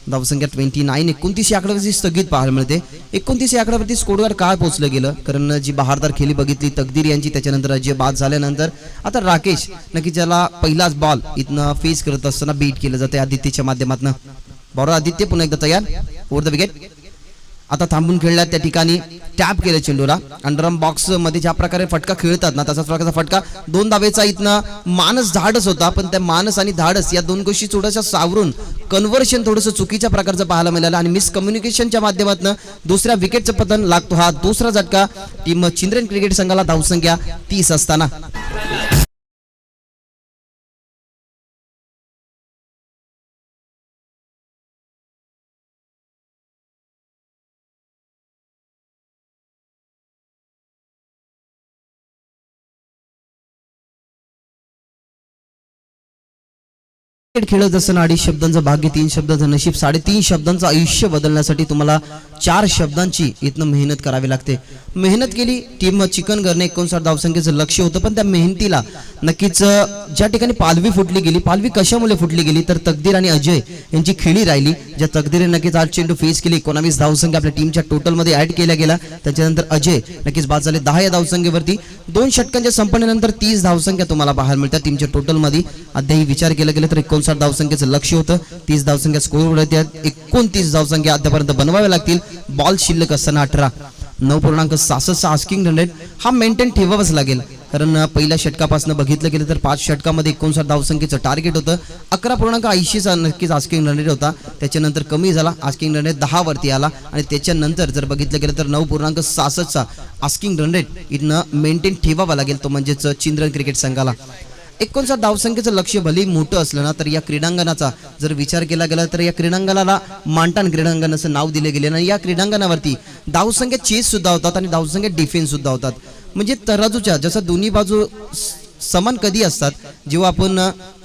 धावसंख्या 29. 29 या आकड्यावरती स्थगित पाहायला मिळते. 29 या आकड्यावरती स्कोरवर काय पोहोचलं गेलं, कारण जी बहारदार खेळी बघितली तकदीर यांची, त्याच्यानंतर अजय बाद झाल्यानंतर आता राकेश नक्कीच ज्याला पहिलाच बॉल इथनं फेस करत असताना बीट केलं जाते आदित्यच्या माध्यमातून. बॉलर आदित्य पुन्हा एकदा तयार. Over the wicket. आता थांबून खेळला, त्या ठिकाणी टॅप केलं चेंडूला. अंडरआर्म बॉक्स मध्ये ज्या प्रकारे फटका खेळतात ना, तसाच प्रकारचा फटका 2 धावेचा इथनं मानस धाडस होता, पण त्या मानस आणि धाडस या 2 गोष्टी थोड्याशा सावरून कन्व्हर्शन थोडंसं चुकीच्या प्रकारचं पाहायला मिळालं, आणि मिसकम्युनिकेशनच्या माध्यमातून दुसऱ्या विकेटचं पतन लागतो. हा दुसरा झटका टीम चिंद्रन क्रिकेट संघाला. धावसंख्या 30 असताना खेळत असताना 2.5 शब्दांचा भाग्य, 3 शब्दांचं नशीब, 3.5 शब्दांचं आयुष्य बदलण्यासाठी तुम्हाला 4 शब्दांची इथनं मेहनत करावी लागते. मेहनत केली टीम चिकनगरने. 59 धावसंख्येचं लक्ष होतं, पण त्या मेहनतीला नक्कीच ज्या ठिकाणी पालवी फुटली गेली, पालवी कशामुळे फुटली गेली तर तकदीर आणि अजय यांची खेळी राहिली, ज्या तकदीरने नक्कीच 8 चेंडू फेस केली. 19 धावसंख्या आपल्या टीमच्या टोटल मध्ये ऍड केल्या गेला. त्याच्यानंतर अजय नक्कीच बाद झाले 10 या धावसंख्येवरती. 2 षटकांच्या संपन्नानंतर 30 धावसंख्या तुम्हाला पाहायला मिळतात टीमच्या टोटल मध्ये. अद्याप विचार केला गेला तर 59 59 धावसंख्येचं लक्ष होतं. 30 धावसंख्या स्कोर 29 धावसंख्या अद्यापर्यंत बनवाव्या लागतील. बॉल शिल्लक असताना 18 9.66 आस्किंग रन रेट हा मेंटेन ठेवावाच लागेल, कारण पहिल्या षटकापासून बघितलं गेलं तर 5 षटकामध्ये 59 धावसंख्येचं टार्गेट होतं. 11.80 नक्कीच आस्किंग रन रेट होता. त्याच्यानंतर कमी झाला, आस्किंग रन रेट 10 वरती आला आणि त्याच्यानंतर जर बघितलं गेलं तर 9.66 आस्किंग रन रेट इथनं मेंटेन ठेवावा लागेल, तो म्हणजेच चिंद्रन क्रिकेट संघाला. 59 धावसंख्येचं लक्ष भले मोठं असलं ना, तर या क्रीडांगणाचा जर विचार केला गेला तर या क्रीडांगणाला मांटान क्रीडांगण असं नाव दिले गेले आणि या क्रीडांगणावरती धावसंख्या चेस सुद्धा होतात आणि धावसंख्या डिफेन्स सुद्धा होतात. म्हणजे तराजूच्या जसं दोन्ही बाजू समान कधी असतात, जेव्हा आपण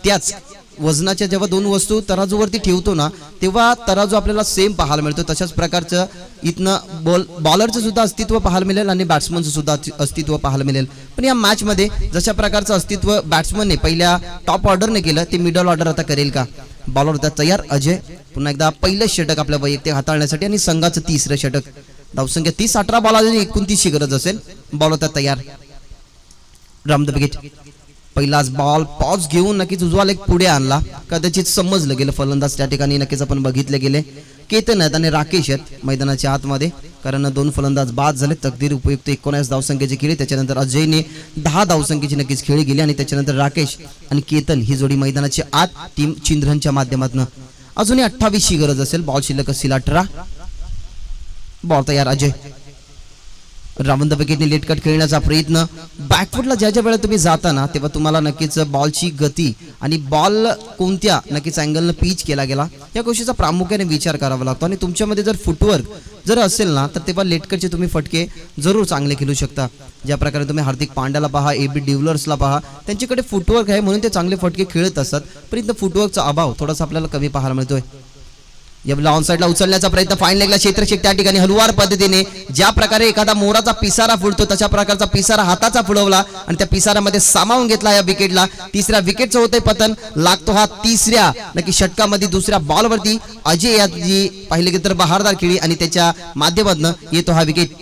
त्याच वजनाच्या जेव्हा दोन वस्तू तराजूवरती ठेवतो ना, तेव्हा तराजू आपल्याला सेम पाहायला मिळतो. तशाच प्रकारचं इथनं बॉलरचं सुद्धा अस्तित्व पाहायला मिळेल आणि बॅट्समनचं सुद्धा अस्तित्व पाहायला मिळेल. पण या मॅच मध्ये जशा प्रकारचं अस्तित्व बॅट्समनने पहिल्या टॉप ऑर्डरने केलं, ते मिडल ऑर्डर आता करेल का? बॉलर होता तयार अजय, पुन्हा एकदा पहिलं षटक आपल्या वैयक्तिक हाताळण्यासाठी आणि संघाचं तिसरं षटक. धावसंख्या 30, 18 बॉलाची 29ची गरज असेल. बॉल होता तयार. Ram the wicket. पहिलाच बॉल पॉज घेऊन नक्कीच उजवा लेग पुढे आणला. कदाचित समजलं गेलं फलंदाज त्या ठिकाणी नक्कीच आपण बघितले गेले. केतन आहेत आणि राकेश आहेत मैदानाच्या आतमध्ये, कारण 2 फलंदाज बाद झाले. तकदीर उपयुक्त 19 धावसंख्येची खेळी. त्याच्यानंतर अजयने 10 धावसंख्येची नक्कीच खेळी गेली आणि त्याच्यानंतर राकेश आणि केतन ही जोडी मैदानाच्या आत टीम चिंद्रनच्या माध्यमातून. अजूनही 28ची गरज असेल. बॉल शिल्लक असतील 18. बॉल तयार अजय. रावंद विकेटने लेट कट खेळण्याचा प्रयत्न. बॅकफुटला ज्या वेळेला तुम्ही जाता ना, तेव्हा तुम्हाला नक्कीच बॉलची गती आणि बॉल कोणत्या नक्कीच अँगलनं पिच केला गेला या गोष्टीचा प्रामुख्याने विचार करावा लागतो. आणि तुमच्यामध्ये जर फुटवर्क जर असेल ना, तर तेव्हा लेटकटचे तुम्ही फटके जरूर चांगले खेळू शकता. ज्या प्रकारे तुम्ही हार्दिक पांड्याला पहा, AB डिव्हिलियर्सला पहा, त्यांच्याकडे फुटवर्क आहे म्हणून ते चांगले फटके खेळत असतात. पण इथं फुटवर्कचा अभाव थोडासा आपल्याला कमी पाहायला मिळतोय. या ऑन साइडला उचलण्याचा प्रयत्न, फाईन लेगला क्षेत्रक्षक त्या ठिकाणी हलवार पद्धतीने ज्या प्रकारे एखादा मोराचा पिसारा फुलतो तशा प्रकारचा पिसारा हाताचा फुलवला आणि त्या पिसारामध्ये सामावून घेतला या विकेटला. तिसऱ्या विकेटचं होतंय पतन. लागतो हा तिसऱ्या नक्की षटकामध्ये दुसऱ्या बॉलवरती अजय याची पाहिले की तर बहारदार खेळी आणि त्याच्या माध्यमातून येतो हा विकेट.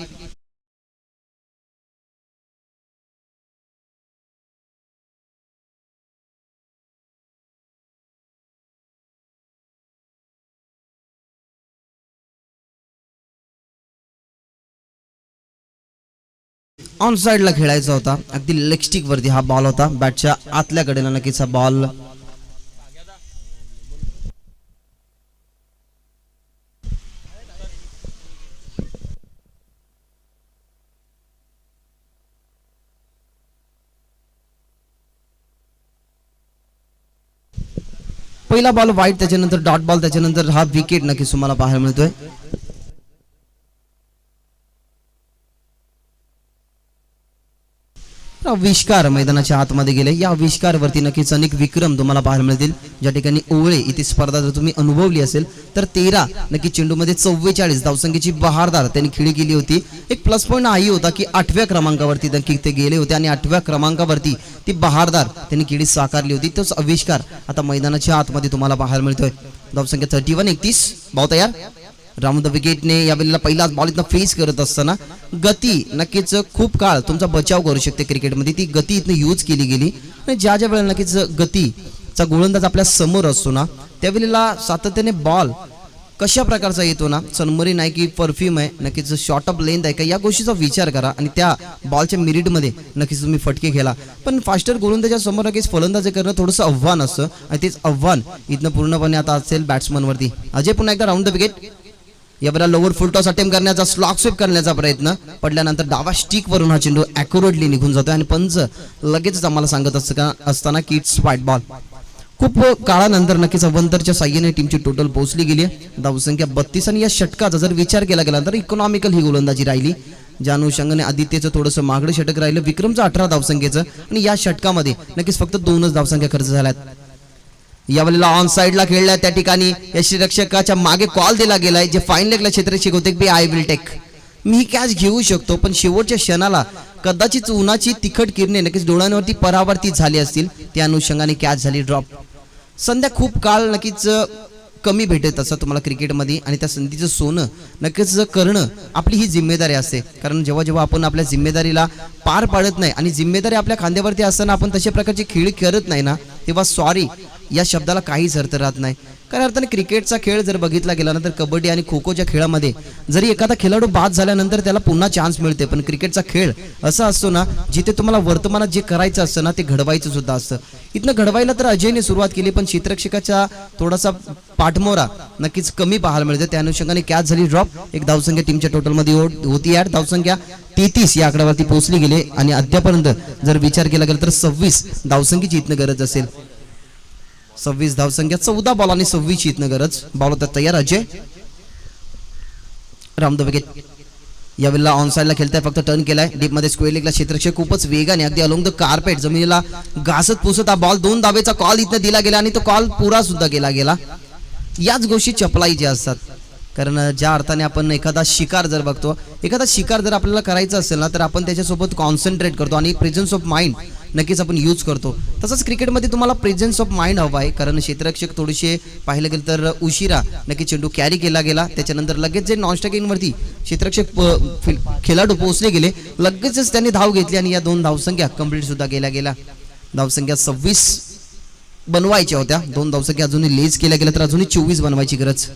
ऑन साइडला खेळायचा होता, अगदी लेग स्टिक वरती हा बॉल होता. बॅटच्या आतल्या कडेला नक्कीच हा बॉल पहिला बॉल वाईट, त्याच्यानंतर डॉट बॉल, त्याच्यानंतर हा विकेट नक्कीच तुम्हाला पाहायला मिळतोय. आविष्कार मैदानाच्या आतमध्ये गेले. या आविष्कारवरती नक्कीच अनेक विक्रम तुम्हाला पाहायला मिळतील. ज्या ठिकाणी ओवळे इथे स्पर्धा जर तुम्ही अनुभवली असेल तर 13 नक्की चेंडूमध्ये 44 धावसंख्येची बहारदार त्यांनी खेळी केली होती. एक प्लस पॉईंट हाही होता की 8व्या क्रमांकावरती नक्की ते गेले होते आणि 8व्या क्रमांकावरती ती बहारदार त्यांनी खेळी साकारली होती. तोच आविष्कार आता मैदानाच्या आतमध्ये तुम्हाला पाहायला मिळतोय. धावसंख्या 31, 31. बॉल तयार. राऊंड द विकेटने यावेळेला पहिलाच बॉल इथं फेस करत असताना गती नक्कीच खूप काळ तुमचा बचाव करू शकते क्रिकेटमध्ये. ती गती इथं यूज केली गेली आणि ज्या वेळेला नक्कीच गतीचा गोलंदाज आपल्या समोर असतो ना, त्यावेळेला सातत्याने बॉल कशा प्रकारचा येतो ना, सनमरी नाही की परफ्यूम आहे, नक्कीच शॉर्ट ऑफ लेंथ आहे का, या गोष्टीचा विचार करा आणि त्या बॉलच्या मिरिटमध्ये नक्कीच तुम्ही फटके खेळा. पण फास्टर गोलंदाजा समोर नक्कीच फलंदाजी करणं थोडंसं आव्हान असतं आणि तेच आव्हान इथनं पूर्णपणे आता असेल बॅट्समनवरती. अजय पुन्हा एकदा राऊंड द विकेट. यावेळेला लोअर फुल टॉस अटेम्प्ट करण्याचा, स्लॉक स्वीप करण्याचा प्रयत्न पडल्यानंतर डावा स्टिक वरून हा चेंडू ॲक्युरेटली निघून जातोय आणि पंच लगेचच आम्हाला सांगत असताना की इट्स व्हाईट बॉल. खूप काळानंतर नक्कीच अवंतरच्या साह्याने टीमची टोटल पोहोचली गेली. धावसंख्या 32 आणि या षटकाचा जर विचार केला गेला तर इकॉनॉमिकल ही गोलंदाजी राहिली. ज्या अनुषंगाने आदित्यचं थोडंसं मागडं षटक राहिलं, विक्रमचं 18 धावसंख्येचं आणि या षटकामध्ये नक्कीच फक्त 2च धावसंख्या खर्च झाल्यात. यावेळेला ऑन साइडला खेळल्या त्या ठिकाणी यष्टीरक्षकाच्या मागे कॉल दिला गेलाय, जे फाईन लेगला क्षेत्ररक्षक होते की आय विल टेक, मी कॅच घेऊ शकतो. पण शेवटच्या क्षणाला कदाचित उन्हाची तिखट किरणे नक्कीच डोळ्यांवरती परावर्तित झाली असतील, त्या अनुषंगाने कॅच झाली ड्रॉप. संध्या खूप काळ नक्कीच कमी भेटत असं तुम्हाला क्रिकेटमध्ये आणि त्या संधीचं सोनं नक्कीच करणं आपली ही जिम्मेदारी असते. कारण जेव्हा जेव्हा आपण आपल्या जिम्मेदारीला पार पाडत नाही आणि जिम्मेदारी आपल्या खांद्यावरती असताना आपण तशा प्रकारची खेळ करत नाही ना, तेव्हा सॉरी या शब्दाला काहीच अर्थ राहत नाही. कारण अर्थाने क्रिकेटचा खेळ जर बघितला गेला ना तर कबड्डी आणि खो खोच्या खेळामध्ये जरी एखादा खेळाडू बाद झाल्यानंतर त्याला पुन्हा चान्स मिळते, पण क्रिकेटचा खेळ असा असतो ना जिथे तुम्हाला वर्तमानात जे करायचं असतं ना ते घडवायचं सुद्धा असतं. इथनं घडवायला तर अजयने सुरुवात केली, पण क्षेत्ररक्षकाचा थोडासा पाठमोरा नक्कीच कमी पाहायला मिळतं. त्या अनुषंगाने कॅच झाली ड्रॉप. एक धावसंख्या टीमच्या टोटलमध्ये होती यार. धावसंख्या 33 या आकड्यावरती पोहोचली गेली आणि अद्यापर्यंत जर विचार केला गेला तर 26 धावसंख्येची इथनं गरज असेल. 26 धावसंख्या, 14 बॉल आणि 26 इथनं गरज. बॉल होता तयार अजय रामदेव विकेट. यावेळेला ऑन साइडला खेळताय, फक्त टर्न केलाय डीप मध्ये स्क्वेअर लेगला. क्षेत्ररक्षक खूपच वेगाने अगदी अलोंग द कार्पेट जमिनीला घासत पुसत हा बॉल 2 धावेचा कॉल इथं दिला गेला आणि तो कॉल पुरा सुद्धा केला गेला. याच गोष्टी चपलाईच्या असतात, कारण ज्या अर्थाने आपण एखादा शिकार जर बघतो, एखादा शिकार जर आपल्याला करायचा असेल ना तर आपण त्याच्यासोबत कॉन्सन्ट्रेट करतो आणि प्रेझेन्स ऑफ माइंड नक्कीच आपण यूज करतो. तसंच क्रिकेटमध्ये तुम्हाला प्रेझेन्स ऑफ माइंड हवा आहे, कारण क्षेत्ररक्षक थोडेसे पाहिलं गेलं तर उशिरा नक्की चेंडू कॅरी केला गेला. त्याच्यानंतर लगेच जे नॉन स्ट्रायकिंगवरती क्षेत्ररक्षक खेळाडू पोहोचले गेले, लगेचच त्यांनी धाव घेतली आणि या 2 धावसंख्या कंप्लीट सुद्धा केल्या गेल्या. धावसंख्या 26 बनवायच्या होत्या, 2 धावसंख्या अजूनही लेज केल्या गेल्या तर अजूनही 24 बनवायची गरज.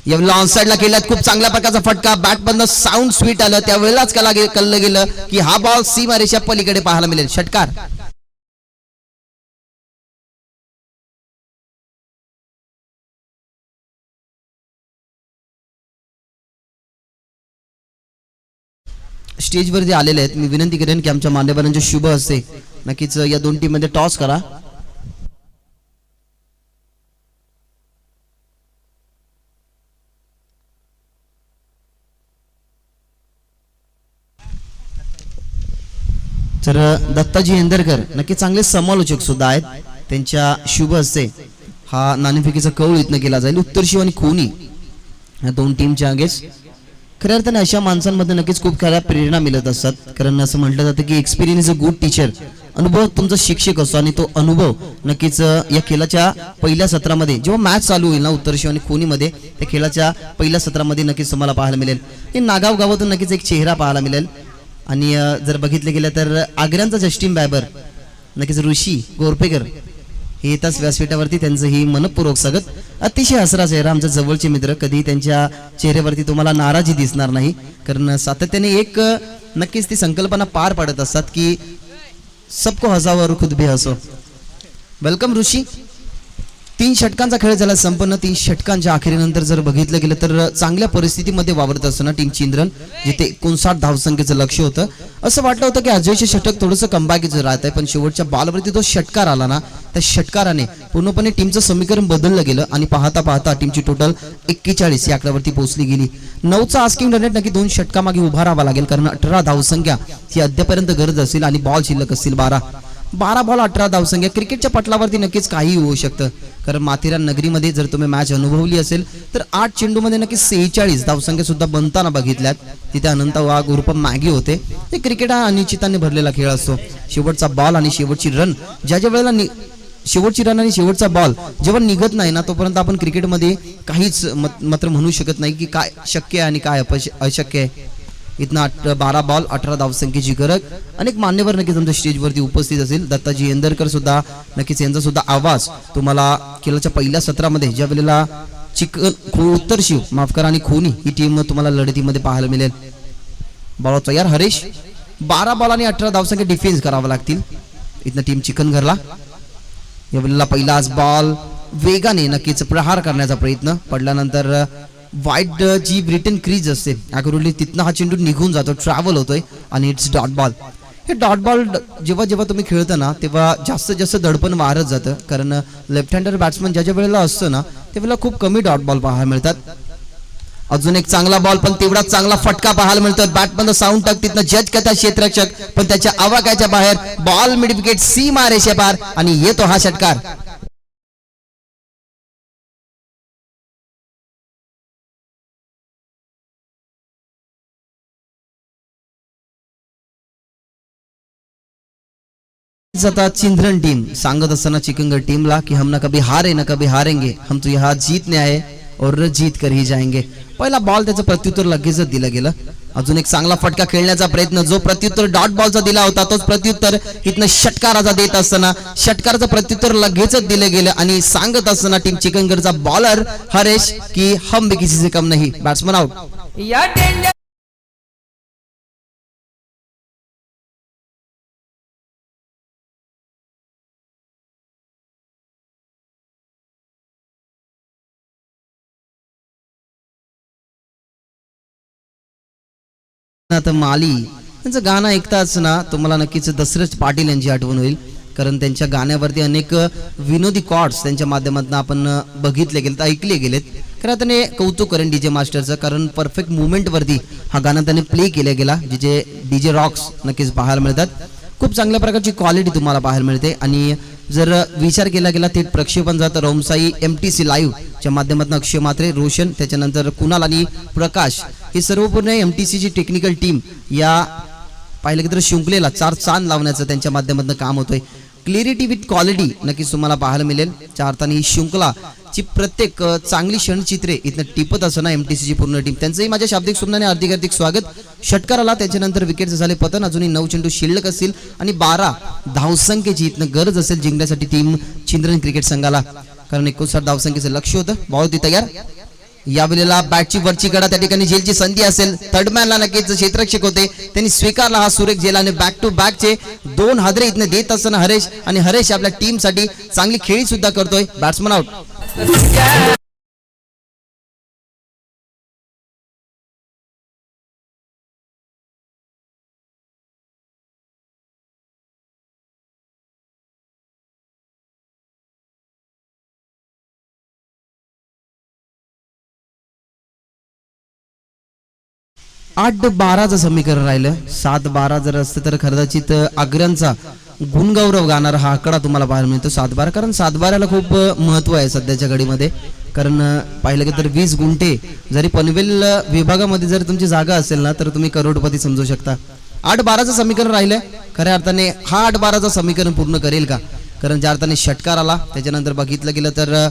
यावेळेला ऑनसाइडला केल्यात खूप चांगल्या प्रकारचा फटका, बॅट बंद साऊंड स्वीट आलं. त्यावेळेलाच कळलं गेलं की हा बॉल सीमारेषा पलीकडे पाहायला मिळेल. षटकार. स्टेजवरती आलेले आहेत, मी विनंती करेन की आमच्या मान्यवरांचे शुभ हस्ते नक्कीच या 2 टीम मध्ये टॉस करा. तर दत्ताजी इंदरकर नक्की चांगले समालोचक सुद्धा आहेत, त्यांच्या शुभ हस्ते हा नाणेफेकीचा कौल इथनं केला जाईल. उत्तरशिव आणि खोनी या 2 टीमच्या अगेन्स्ट. खऱ्या अर्थाने अशा माणसांमध्ये नक्कीच खूप साऱ्या प्रेरणा मिळत असतात, कारण असं म्हटलं जातं की experience is a good teacher. अनुभव तुमचा शिक्षक असतो आणि तो अनुभव नक्कीच या खेळाच्या पहिल्या सत्रामध्ये जेव्हा मॅच चालू होईल ना उत्तरशिव आणि खोनीमध्ये, त्या खेळाच्या पहिल्या सत्रामध्ये नक्कीच तुम्हाला पाहायला मिळेल. हे नागाव गावातून नक्कीच एक चेहरा पाहायला मिळेल. आणि जर बघितलं गेलं तर आग्र्यांचा जस्टिन बायबर नक्कीच ऋषी गोरपेकर हे येताच व्यासपीठावरती त्यांचं ही मनपूर्वक स्वागत. अतिशय हसरा चेहरा, आमच्या जवळचे मित्र. कधी त्यांच्या चेहऱ्यावरती तुम्हाला नाराजी दिसणार नाही, कारण सातत्याने एक नक्कीच ती संकल्पना पार पाडत असतात की सबको हसावं और खुद भी हसो. वेलकम ऋषी. 3 षटकांचा खेळ झाला संपन्न. 3 षटकांच्या अखेरीनंतर जर बघितलं गेलं तर चांगल्या परिस्थितीमध्ये वावरत असताना टीम चिंद्रन, जिथे 59 धावसंख्येचं लक्ष होतं, असं वाटलं होतं की अजयचे षटक थोडंसं कमबॅकीचं राहत आहे, पण शेवटच्या बॉलवरती तो षटकार आला ना, त्या षटकाराने पूर्णपणे टीमचं समीकरण बदललं गेलं आणि पाहता पाहता टीमची टोटल 41 या आकड्यावरती पोहोचली गेली. 9चा आस्किंग रन रेट नक्की 2 षटकामागे उभा राहावा लागेल, कारण 18 धावसंख्या ही अद्यापर्यंत गरज असेल आणि बॉल शिल्लक असतील 12 बॉल 18 धावसंख्या. क्रिकेटच्या पटलावरती नक्कीच काही होऊ शकतं, कारण माथेरान नगरीमध्ये जर तुम्ही मॅच अनुभवली असेल तर 8 चेंडूमध्ये नक्कीच 46 धावसंख्या सुद्धा बनताना बघितल्यात. तिथे अनंत वाघ उर्फ मॅगी होते. ते क्रिकेट हा अनिश्चिताने भरलेला खेळ असतो. शेवटचा बॉल आणि शेवटची रन ज्या वेळेला शेवटची रन आणि शेवटचा बॉल जेव्हा निघत नाही ना, तोपर्यंत आपण क्रिकेटमध्ये काहीच मात्र म्हणू शकत नाही की काय शक्य आहे आणि काय अशक्य आहे. इथनं 12 बॉल 18 धावसंख्येची गरज. अनेक मान्यवर नक्कीच तुमच्या स्टेजवरती उपस्थित असेल. दत्ताजी इंदरकर सुद्धा नक्कीच यांचा सुद्धा आवाज तुम्हाला खेळाच्या पहिल्या सत्रामध्ये ज्या वेळेला उत्तरशिव माफ करा आणि खोनी ही टीम तुम्हाला लढतीमध्ये पाहायला मिळेल. बॉल तयार हरेश. 12 बॉल आणि 18 धावसंख्या डिफेन्स करावा लागतील. इथनं टीम चिकनघरला. या वेळेला पहिलाच बॉल वेगाने नक्कीच प्रहार करण्याचा प्रयत्न पडल्यानंतर वाईट जी ब्रिटन क्रीज असते अॅक्युरेटली तिथनं हा चेंडू निघून जातो, ट्रॅव्हल होतोय आणि इट्स डॉट बॉल. हे डॉट बॉल जेव्हा तुम्ही खेळता ना तेव्हा जास्त जास्त दडपण वाढत जातं, कारण लेफ्ट हँडर बॅट्समन ज्या वेळेला असतं ना त्यावेळेला खूप कमी डॉट बॉल पाहायला मिळतात. अजून एक चांगला बॉल, पण तेवढाच चांगला फटका पाहायला मिळतो. बॅटमधनं साऊंड टाक तिथनं जज करतात क्षेत्ररक्षक, पण त्याच्या आवाक्याच्या बाहेर बॉल मिड विकेट सीमा रेषे पार आणि येतो हा षटकार. चिंद्रन टीम सांगत असताना चिकनगढ़ टीमला की हम ना कभी हारे ना कभी हारेंगे, हम तो यहाँ जीतने आए और जीत कर ही जाएंगे. पहिला बॉल त्याचं प्रत्युत्तर लगेचच दिलं गेलं. अजून एक चांगला फटका खेळण्याचा प्रयत्न, जो प्रत्युत्तर डॉट बॉलचा दिला होता तोच प्रत्युत्तर इथनं षटकाराचा देत असताना षटकाराचं प्रत्युत्तर लगेचच दिलं गेलं आणि सांगत असताना टीम चिकनगडचा बॉलर हरेश की हम भी किसी से कम नहीं, बॅट्समन आउट। या डेंजर आता माली त्यांचं गाणं ऐकताच ना तुम्हाला नक्कीच दशरथ पाटील यांची आठवण होईल, कारण त्यांच्या गाण्यावरती अनेक विनोदी कॉर्ड्स त्यांच्या माध्यमातून आपण बघितले गेलेत, ऐकले गेलेत। खरं त्याने कौतुक करेन डीजे मास्टरचं, कारण परफेक्ट मुवमेंट वरती हा गाणं त्याने प्ले केला गेला, जे डीजे रॉक्स नक्कीच पाहायला मिळतात। खूप चांगल्या प्रकारची क्वालिटी तुम्हाला पाहायला मिळते आणि जर विचार केला गेला थेट प्रक्षेपण जातं रोमसाई MTC लाईव्ह च्या माध्यमातून अक्षय मात्रे, रोशन, त्याच्यानंतर कुणाल आणि प्रकाश ही सर्व पूर्ण MTC ची टेक्निकल टीम या पाहिलं की तर शृंखलेला चार चांद लावण्याचं त्यांच्या माध्यमातून काम होतोय। क्लिअरिटी विथ क्वालिटी नक्कीच तुम्हाला पाहायला मिळेल। च्या अर्थाने ही शृंखला ची प्रत्येक चांगली क्षणचित्रे इथं टिपत असताना MTC ची पूर्ण टीम, त्यांचंही माझ्या शाब्दिक सुमनाने हार्दिक स्वागत। षटकाराला त्याच्यानंतर विकेटचे झाले पतन, अजूनही 9 चेंडू शिल्लक असतील आणि 12 धावसंख्येची इथनं गरज असेल जिंकण्यासाठी टीम चिंद्रन क्रिकेट संघाला, कारण 59 धावसंख्येचं लक्ष होतं। बॉल होती तयार, यावेळेला बॅटची वरची कडा त्या ठिकाणी झेलची संधी असेल, थर्डमॅनला नक्कीच क्षेत्ररक्षक होते त्यांनी स्वीकारला हा सुरेख झेल आणि बॅक टू बॅकचे 2 हादरे इथनं देत असताना हरेश, आणि हरेश आपल्या टीम साठी चांगली खेळी सुद्धा करतोय, बॅट्समन आउट। आठ 12चं समीकरण राहिलं, 7-12 जर असतं तर कदाचित अग्र्यांचा गुणगौरव गाणारा हा आकडा तुम्हाला पाहायला मिळतो 7-12, कारण 7-12ला खूप महत्व आहे सध्याच्या घडीमध्ये, कारण पाहिलं की तर 20 गुंठे जरी पनवेल विभागामध्ये जर तुमची जागा असेल ना तर तुम्ही करोडपती समजू शकता। 8-12चं समीकरण राहिलंय, खऱ्या अर्थाने हा 8-12चं समीकरण पूर्ण करेल का, कारण ज्या अर्थाने षटकार आला त्याच्यानंतर बघितलं गेलं तर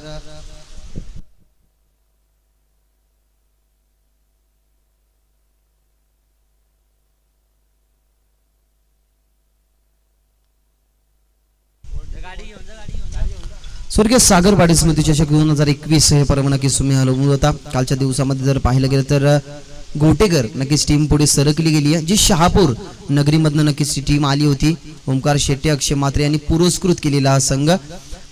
स्वर्गीय सागर पाटील स्मृती चषक 2021 हे पर्व नक्कीच तुम्ही हलवून होता। कालच्या दिवसामध्ये जर पाहिलं गेलं तर गोटेकर नक्कीच टीम पुढे सरकली गेली आहे, जी शहापूर नगरीमधनं नक्कीच ती टीम आली होती। ओमकार शेट्टे, अक्षय मात्रे यांनी पुरस्कृत केलेला हा संघ,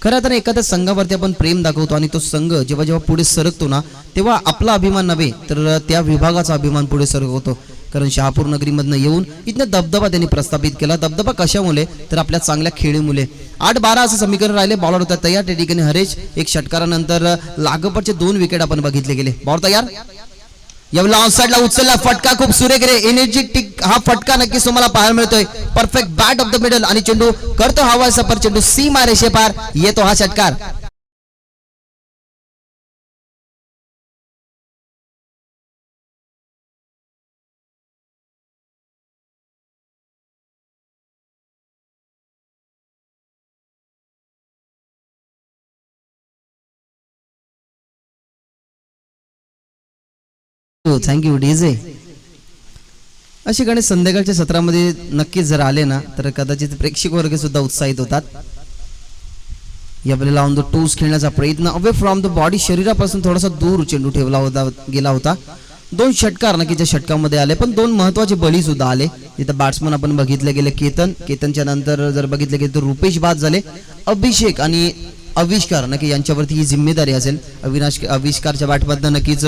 खरं तर एखाद्या संघावरती आपण प्रेम दाखवतो आणि तो संघ जेव्हा जेव्हा पुढे सरकतो ना तेव्हा आपला अभिमान नव्हे तर त्या विभागाचा अभिमान पुढे सरकवतो, कारण शहापूर नगरीमधनं येऊन इथनं दबदबा त्यांनी प्रस्थापित केला। दबदबा कशामुळे तर आपल्या चांगल्या खेळीमुळे। 8-12 असं समीकरण राहिले, बॉलर होता तयार, त्या ठिकाणी हरेश एक षटकारानंतर लागोपाठचे 2 विकेट आपण बघितले गेले। बॉल तयार, यावेळेला ऑफसाइडला उचलला फटका, खूप सुरेख रे एनर्जेटिक हा फटका नक्कीच तुम्हाला पाहायला मिळतोय। Perfect bat of the middle आणि चेंडू करतो हवा सफर, चेंडू सीमा रेषेपार येतो हा षटकार। Thank you DJ. असे गाणे संध्याकाळच्या सत्रामध्ये नक्कीच जर आले ना तर कदाचित प्रेक्षक वर्ग सुद्धा उत्साहित होतात। यावेळेला ऑन द टोस खेळण्याचा प्रयत्न, अवे फ्रॉम द बॉडी, शरीरापासून थोडासा दूर चेंडू ठेवला गेला होता। 2 षटकार नक्कीच्या षटकामध्ये आले, पण 2 महत्वाचे बळी सुद्धा आले। इथं बॅट्समन आपण बघितले गेले केतनच्या नंतर जर बघितले गेले तर रुपेश बाद झाले, अभिषेक आणि आविष्कार नक्की यांच्यावरती ही जिम्मेदारी असेल। आविष्कारच्या बॅटमधनं नक्कीच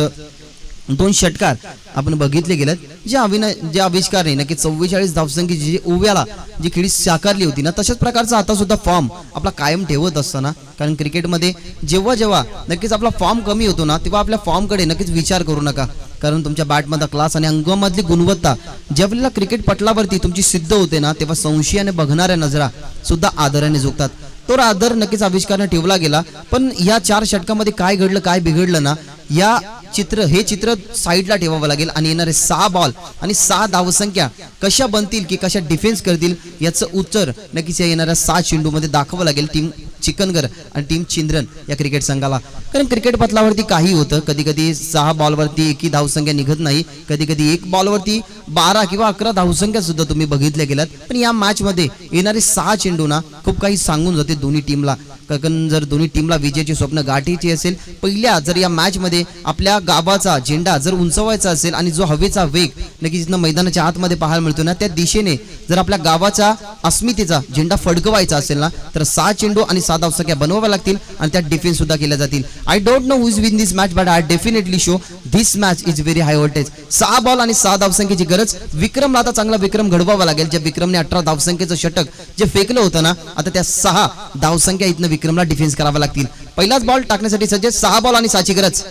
2 षटकार आपण बघितले गेलेत, जे आविष्कारने नक्की 44 धावसंख्येची जी ओव्याला जी खेळी साकारली होती ना तशाच प्रकारचा आता सुद्धा फॉर्म आपला कायम ठेवत असताना, कारण क्रिकेटमध्ये जेव्हा जेव्हा नक्कीच आपला फॉर्म कमी होतो ना तेव्हा आपल्या फॉर्मकडे नक्कीच विचार करू नका, कारण तुमच्या बॅटमधला क्लास आणि अंगामधली गुणवत्ता ज्यावेळेला क्रिकेट पटलावरती तुमची सिद्ध होते ना तेव्हा संशयाने बघणाऱ्या नजरा सुद्धा आदराने झुकतात। तो आदर नक्कीच आविष्कारने ठेवला गेला, पण या 4 षटकामध्ये काय घडलं काय बिघडलं ना या हे चित्र साईडला ठेवावं लागेल आणि येणारे 6 बॉल आणि 6 धावसंख्या कशा बनतील की कशा डिफेन्स करतील याचं उत्तर नक्कीच या येणाऱ्या 6 चेंडूमध्ये दाखवावं लागेल टीम चिकनगर आणि टीम चिंद्रन या क्रिकेट संघाला. कारण क्रिकेट पथलावरती काही होतं, कधी कधी 6 बॉलवरती एकही धावसंख्या निघत नाही, कधी कधी 1 बॉलवरती 12 किंवा 11 धावसंख्या सुद्धा तुम्ही बघितल्या गेल्यात. पण या मॅच मध्ये येणारे 6 चेंडू ना खूप काही सांगून जाते दोन्ही टीमला. कारण जर दोन्ही टीमला विजयाची स्वप्न गाठीची असेल, पहिल्या जर या मॅच मध्ये आपल्या गावाचा झेंडा जर उंचवायचा असेल आणि जो हवेचा वेग नक्कीच मैदानाच्या आतमध्ये पाहायला मिळतो ना, त्या दिशेने जर आपल्या गावाच्या अस्मितेचा झेंडा फडकवायचा असेल ना, तर 6 चेंडू आणि 6 धावसंख्या बनवाव्या लागतील आणि त्यात डिफेन्स सुद्धा केल्या जातील. I don't know who is win this match but I definitely show this match is very high voltage. 6 ball आणि 6 धावसंख्येची गरज. विक्रमला आता चांगला विक्रम घडवावा लागेल. ज्या विक्रमने 18 धावसंख्येचं षटक जे फेकलं होतं ना, आता त्या 6 धावसंख्या इथनं विक्रमला डिफेन्स करावा लागतील. पहिलाच बॉल टाकण्यासाठी सज्ज. 6 बॉल आणि 6 ची गरज.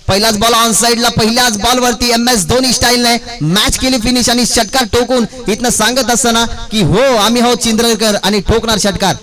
पहिलाच बॉल ऑन साइडला, पहिल्याच बॉल वरती MS धोनी स्टाईलने मॅच केली फिनिश आणि षटकार ठोकून इथनं सांगत असताना की हो आम्ही हो चिंद्रकर आणि ठोकणार षटकार.